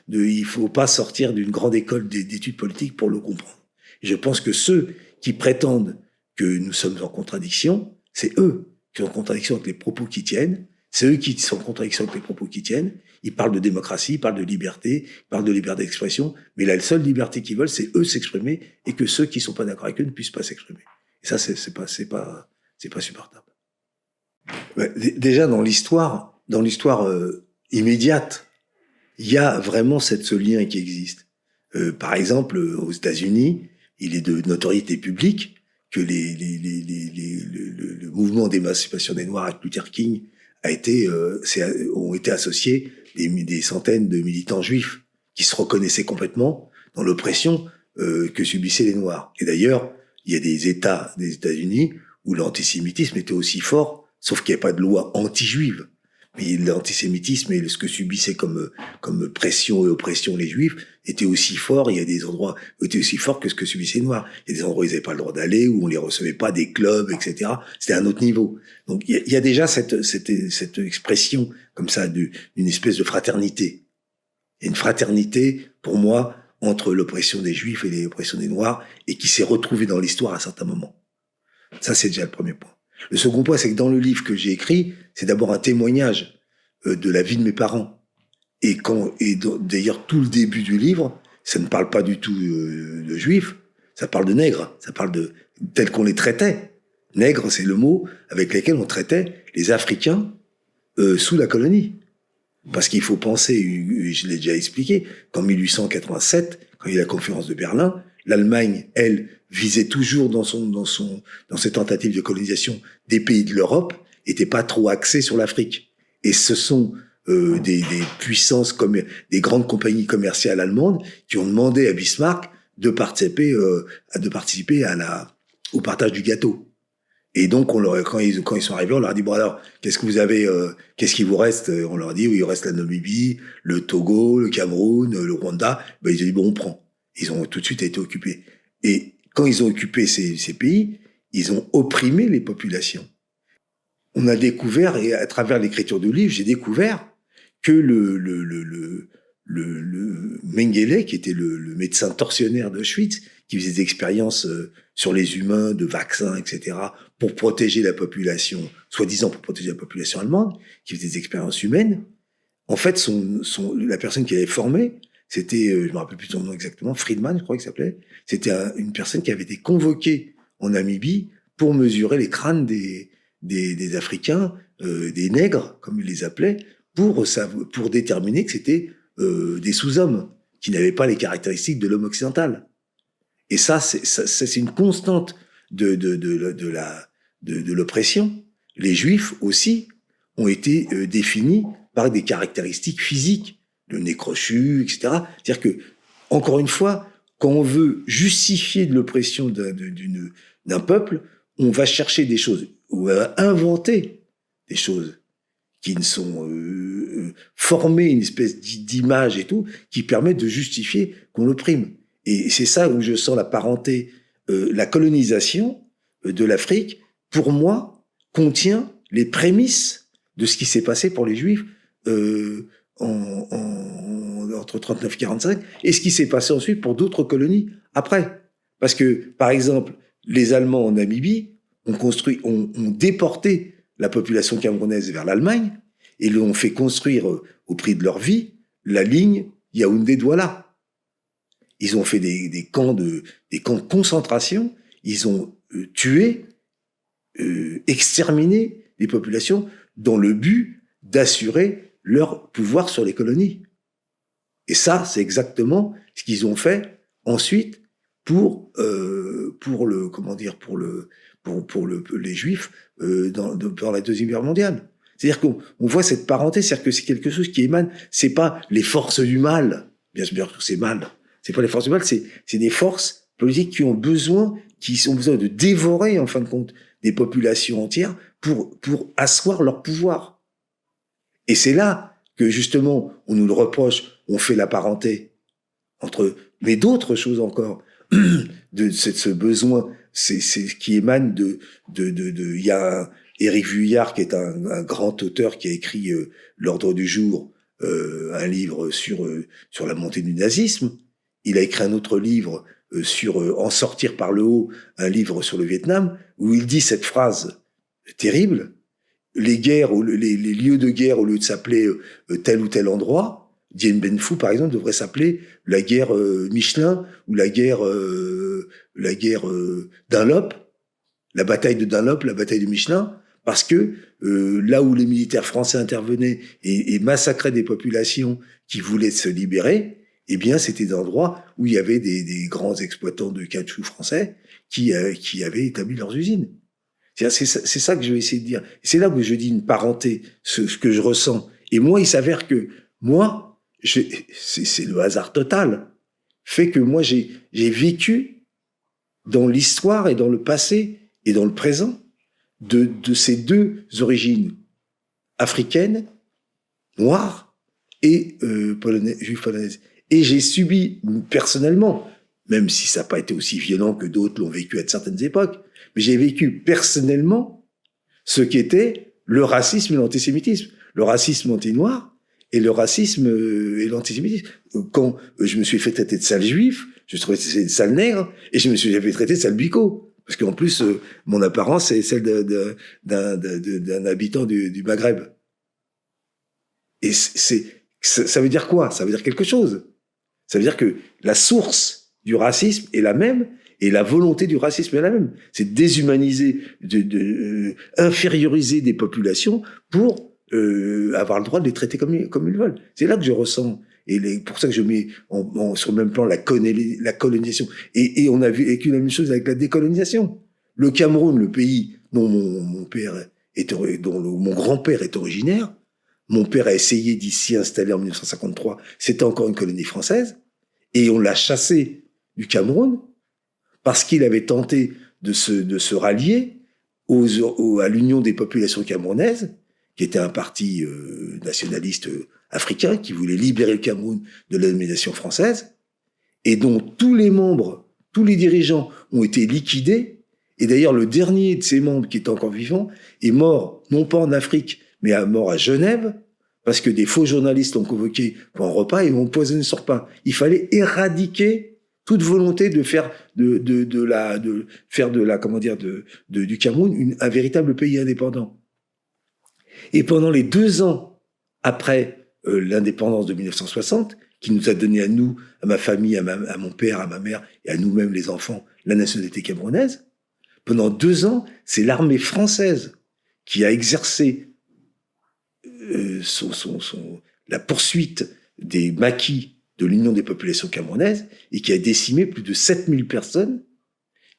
il faut pas sortir d'une grande école d'études politiques pour le comprendre. Et je pense que ceux qui prétendent que nous sommes en contradiction, c'est eux qui sont en contradiction avec les propos qui tiennent, c'est eux qui sont en contradiction avec les propos qui tiennent. Ils parlent de démocratie, ils parlent de liberté, ils parlent de liberté d'expression, mais la seule liberté qu'ils veulent, c'est eux s'exprimer, et que ceux qui sont pas d'accord avec eux ne puissent pas s'exprimer. Et ça, c'est pas supportable. Déjà, dans l'histoire immédiate, il y a vraiment ce lien qui existe. Par exemple, aux États-Unis, il est de notoriété publique que le mouvement d'émancipation des Noirs avec Luther King ont été associés des centaines de militants juifs qui se reconnaissaient complètement dans l'oppression que subissaient les Noirs. Et d'ailleurs, il y a des États des États-Unis où l'antisémitisme était aussi fort, sauf qu'il n'y avait pas de loi anti-juive. Mais l'antisémitisme et ce que subissaient comme pression et oppression les Juifs était aussi fort. Il y a des endroits où était aussi fort que ce que subissaient les Noirs. Il y a des endroits où ils n'avaient pas le droit d'aller, où on les recevait pas, des clubs, etc. C'était un autre niveau. Donc il y a déjà cette expression comme ça d'une espèce de fraternité. Il y a une fraternité, pour moi, entre l'oppression des Juifs et l'oppression des Noirs, et qui s'est retrouvée dans l'histoire à certains moments. Ça, c'est déjà le premier point. Le second point, c'est que dans le livre que j'ai écrit, c'est d'abord un témoignage de la vie de mes parents. Et d'ailleurs, tout le début du livre, ça ne parle pas du tout de juifs, ça parle de nègres, ça parle de tel qu'on les traitait. Nègres, c'est le mot avec lequel on traitait les Africains sous la colonie. Parce qu'il faut penser, je l'ai déjà expliqué, qu'en 1887, quand il y a la conférence de Berlin, l'Allemagne, elle, visait toujours dans ses tentatives de colonisation des pays de l'Europe, était pas trop axée sur l'Afrique. Et ce sont des puissances comme des grandes compagnies commerciales allemandes qui ont demandé à Bismarck de participer au partage du gâteau. Et donc, quand ils sont arrivés, on leur a dit, bon alors, qu'est-ce que vous avez, qu'est-ce qui vous reste? On leur a dit, oui, il reste la Namibie, le Togo, le Cameroun, le Rwanda. Ben, ils ont dit, bon, on prend. Ils ont tout de suite été occupés. Et quand ils ont occupé ces pays, ils ont opprimé les populations. On a découvert, et à travers l'écriture du livre, j'ai découvert que le Mengele, qui était le médecin tortionnaire d'Auschwitz, qui faisait des expériences sur les humains, de vaccins, etc., pour protéger la population, soi-disant pour protéger la population allemande, qui faisait des expériences humaines. En fait, la personne qui l'avait formé, c'était, je me rappelle plus son nom exactement, Friedman, je crois qu'il s'appelait. C'était une personne qui avait été convoquée en Namibie pour mesurer les crânes des Africains, des nègres, comme ils les appelaient, pour déterminer que c'était des sous-hommes qui n'avaient pas les caractéristiques de l'homme occidental. Et ça, c'est une constante de l'oppression. Les Juifs aussi ont été définis par des caractéristiques physiques, le nez crochu, etc. C'est-à-dire que, encore une fois, quand on veut justifier de l'oppression d'un peuple, on va chercher des choses, on va inventer des choses qui ne sont former une espèce d'image et tout, qui permet de justifier qu'on l'opprime. Et c'est ça où je sens la parenté, la colonisation de l'Afrique, pour moi, contient les prémices de ce qui s'est passé pour les Juifs entre 39 et 45, et ce qui s'est passé ensuite pour d'autres colonies après. Parce que, par exemple, les Allemands en Namibie ont déporté la population camerounaise vers l'Allemagne et l'ont fait construire au prix de leur vie la ligne Yaoundé-Douala. Ils ont fait des camps de concentration, ils ont tué, exterminé les populations dans le but d'assurer leur pouvoir sur les colonies. Et ça, c'est exactement ce qu'ils ont fait ensuite pour les Juifs dans la Deuxième Guerre mondiale. C'est-à-dire qu'on voit cette parenté, c'est-à-dire que c'est quelque chose qui émane, c'est pas les forces du mal, bien sûr que c'est mal, c'est pas les forces du mal, c'est des forces politiques qui ont besoin de dévorer, en fin de compte, des populations entières pour asseoir leur pouvoir. Et c'est là que, justement, on nous le reproche, on fait la parenté entre, mais d'autres choses encore, de ce besoin, c'est qui émane il y a Éric Vuillard, qui est un grand auteur qui a écrit L'Ordre du jour, un livre sur la montée du nazisme. Il a écrit un autre livre sur En sortir par le haut, un livre sur le Vietnam, où il dit cette phrase terrible: les guerres, les lieux de guerre, au lieu de s'appeler tel ou tel endroit, Dien Bien Phu, par exemple, devrait s'appeler la guerre Michelin ou la guerre Dunlop, la bataille de Dunlop, la bataille de Michelin, parce que là où les militaires français intervenaient et massacraient des populations qui voulaient se libérer, eh bien, c'était des endroits où il y avait des grands exploitants de caoutchouc français qui avaient établi leurs usines. C'est ça que je vais essayer de dire. C'est là que je dis une parenté, ce que je ressens. Et moi, il s'avère que moi, c'est le hasard total, fait que moi, j'ai vécu dans l'histoire et dans le passé et dans le présent de ces deux origines africaines, noires et juives polonaises. Et j'ai subi personnellement, même si ça n'a pas été aussi violent que d'autres l'ont vécu à certaines époques, mais j'ai vécu personnellement ce qu'était le racisme et l'antisémitisme. Le racisme anti-noir et le racisme et l'antisémitisme. Quand je me suis fait traiter de sale juif, je me suis traité de sale nègre, et je me suis fait traiter de sale bico. Parce qu'en plus, mon apparence est celle d'un habitant du Maghreb. Et ça veut dire quoi? Ça veut dire quelque chose. Ça veut dire que la source du racisme est la même, et la volonté du racisme est la même. C'est de déshumaniser, inférioriser des populations pour avoir le droit de les traiter comme ils veulent. C'est là que je ressens. Et pour ça que je mets sur le même plan la colonisation. Et on a vécu la même chose avec la décolonisation. Le Cameroun, le pays dont mon grand-père est originaire, mon père a essayé d'y s'y installer en 1953. C'était encore une colonie française. Et on l'a chassé du Cameroun parce qu'il avait tenté de se rallier à l'Union des populations camerounaises, qui était un parti nationaliste africain qui voulait libérer le Cameroun de la domination française, et dont tous les membres, tous les dirigeants ont été liquidés. Et d'ailleurs, le dernier de ces membres qui est encore vivant est mort, non pas en Afrique, mais mort à Genève, parce que des faux journalistes l'ont convoqué pour un repas et ont empoisonné son repas. Il fallait éradiquer toute volonté de faire du Cameroun un véritable pays indépendant. Et pendant les 2 ans après l'indépendance de 1960, qui nous a donné à nous, à ma famille, à mon père, à ma mère et à nous-mêmes les enfants, la nationalité camerounaise, pendant 2 ans, c'est l'armée française qui a exercé la poursuite des maquis de l'Union des populations camerounaises et qui a décimé plus de 7000 personnes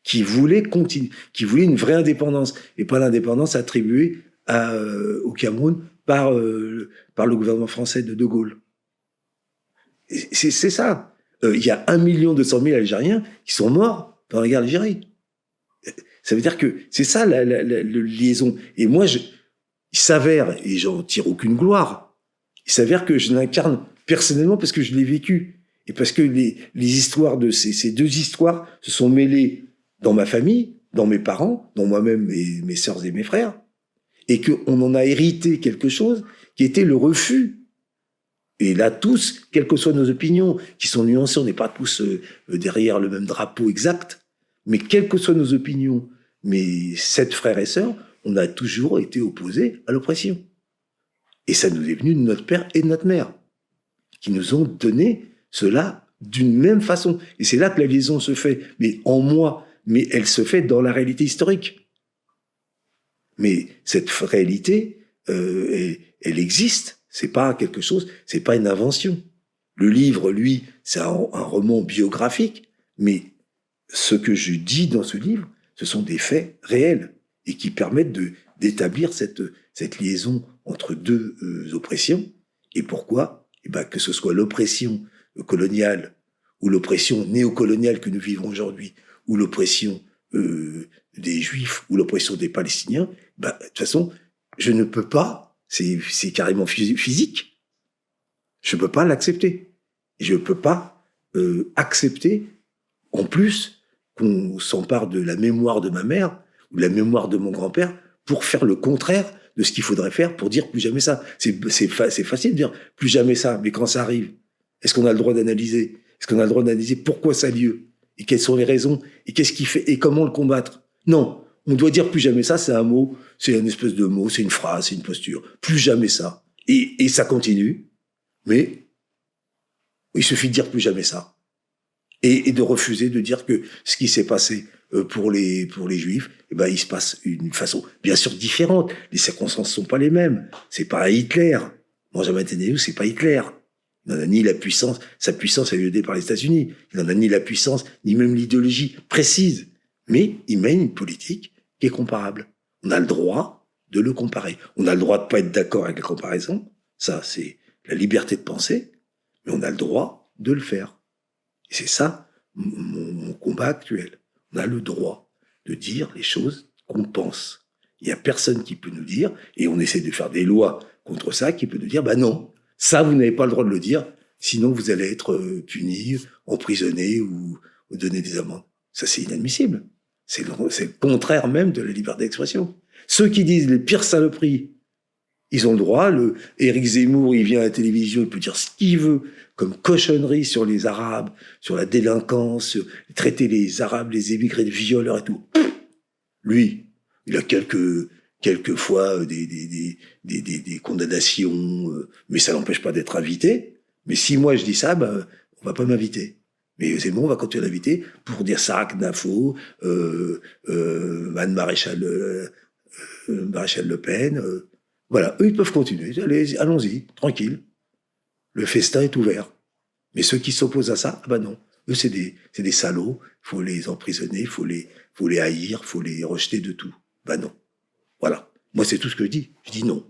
qui voulaient une vraie indépendance et pas l'indépendance attribuée au Cameroun par le gouvernement français de Gaulle. C'est ça. Il y a 1,2 million Algériens qui sont morts dans la guerre d'Algérie. Ça veut dire que c'est ça la liaison. Et moi, il s'avère, et j'en tire aucune gloire, il s'avère que je l'incarne personnellement parce que je l'ai vécu. Et parce que les histoires de ces 2 histoires se sont mêlées dans ma famille, dans mes parents, dans moi-même et mes sœurs et mes frères, et qu'on en a hérité quelque chose qui était le refus. Et là, tous, quelles que soient nos opinions, qui sont nuancées, on n'est pas tous derrière le même drapeau exact, mais quelles que soient nos opinions, mes 7 frères et sœurs, on a toujours été opposés à l'oppression. Et ça nous est venu de notre père et de notre mère, qui nous ont donné cela d'une même façon. Et c'est là que la liaison se fait, mais en moi, mais elle se fait dans la réalité historique. Mais cette réalité, elle existe. C'est pas quelque chose, c'est pas une invention. Le livre, lui, c'est un roman biographique, mais ce que je dis dans ce livre, ce sont des faits réels et qui permettent d'établir cette liaison entre 2 oppressions. Et pourquoi? Que ce soit l'oppression coloniale ou l'oppression néocoloniale que nous vivons aujourd'hui, ou l'oppression des Juifs ou l'oppression des Palestiniens, de toute façon, je ne peux pas, c'est carrément physique, je ne peux pas l'accepter. Je ne peux pas accepter, en plus, qu'on s'empare de la mémoire de ma mère ou de la mémoire de mon grand-père pour faire le contraire de ce qu'il faudrait faire pour dire plus jamais ça. C'est facile de dire plus jamais ça, mais quand ça arrive, est-ce qu'on a le droit d'analyser? Est-ce qu'on a le droit d'analyser pourquoi ça a lieu? Et quelles sont les raisons? Et qu'est-ce qui fait? Et comment le combattre? Non, on doit dire plus jamais ça, c'est un mot, c'est une espèce de mot, c'est une phrase, c'est une posture. Plus jamais ça. Et ça continue, mais il suffit de dire plus jamais ça. Et de refuser de dire que ce qui s'est passé pour les Juifs, il se passe d'une façon bien sûr différente. Les circonstances sont pas les mêmes. C'est pas Hitler. Benjamin Netanyahu, c'est pas Hitler. Il n'en a ni la puissance, sa puissance est aidée par les États-Unis. Il n'en a ni la puissance, ni même l'idéologie précise. Mais il mène une politique qui est comparable. On a le droit de le comparer. On a le droit de pas être d'accord avec la comparaison. Ça, c'est la liberté de penser. Mais on a le droit de le faire. Et c'est ça, mon combat actuel. On a le droit de dire les choses qu'on pense. Il n'y a personne qui peut nous dire, et on essaie de faire des lois contre ça, qui peut nous dire, non, ça, vous n'avez pas le droit de le dire, sinon vous allez être puni, emprisonné ou donner des amendes. Ça, c'est inadmissible. C'est le contraire même de la liberté d'expression. Ceux qui disent les pires saloperies, ils ont le droit. Éric Zemmour, il vient à la télévision, il peut dire ce qu'il veut, comme cochonnerie sur les Arabes, sur la délinquance, traiter les Arabes, les émigrés de violeurs et tout. Lui, il a quelques fois des condamnations, mais ça n'empêche pas d'être invité. Mais si moi je dis ça, ben, on va pas m'inviter. Mais Zemmour, on va continuer à l'inviter pour dire Sarak Nafo, Anne Maréchal Le Pen. Voilà, eux, ils peuvent continuer. Allez, allons-y, tranquille. Le festin est ouvert. Mais ceux qui s'opposent à ça, ah ben non. Eux, c'est des salauds. Il faut les emprisonner, faut les haïr, faut les rejeter de tout. Ben non. Voilà. Moi, c'est tout ce que je dis. Je dis non.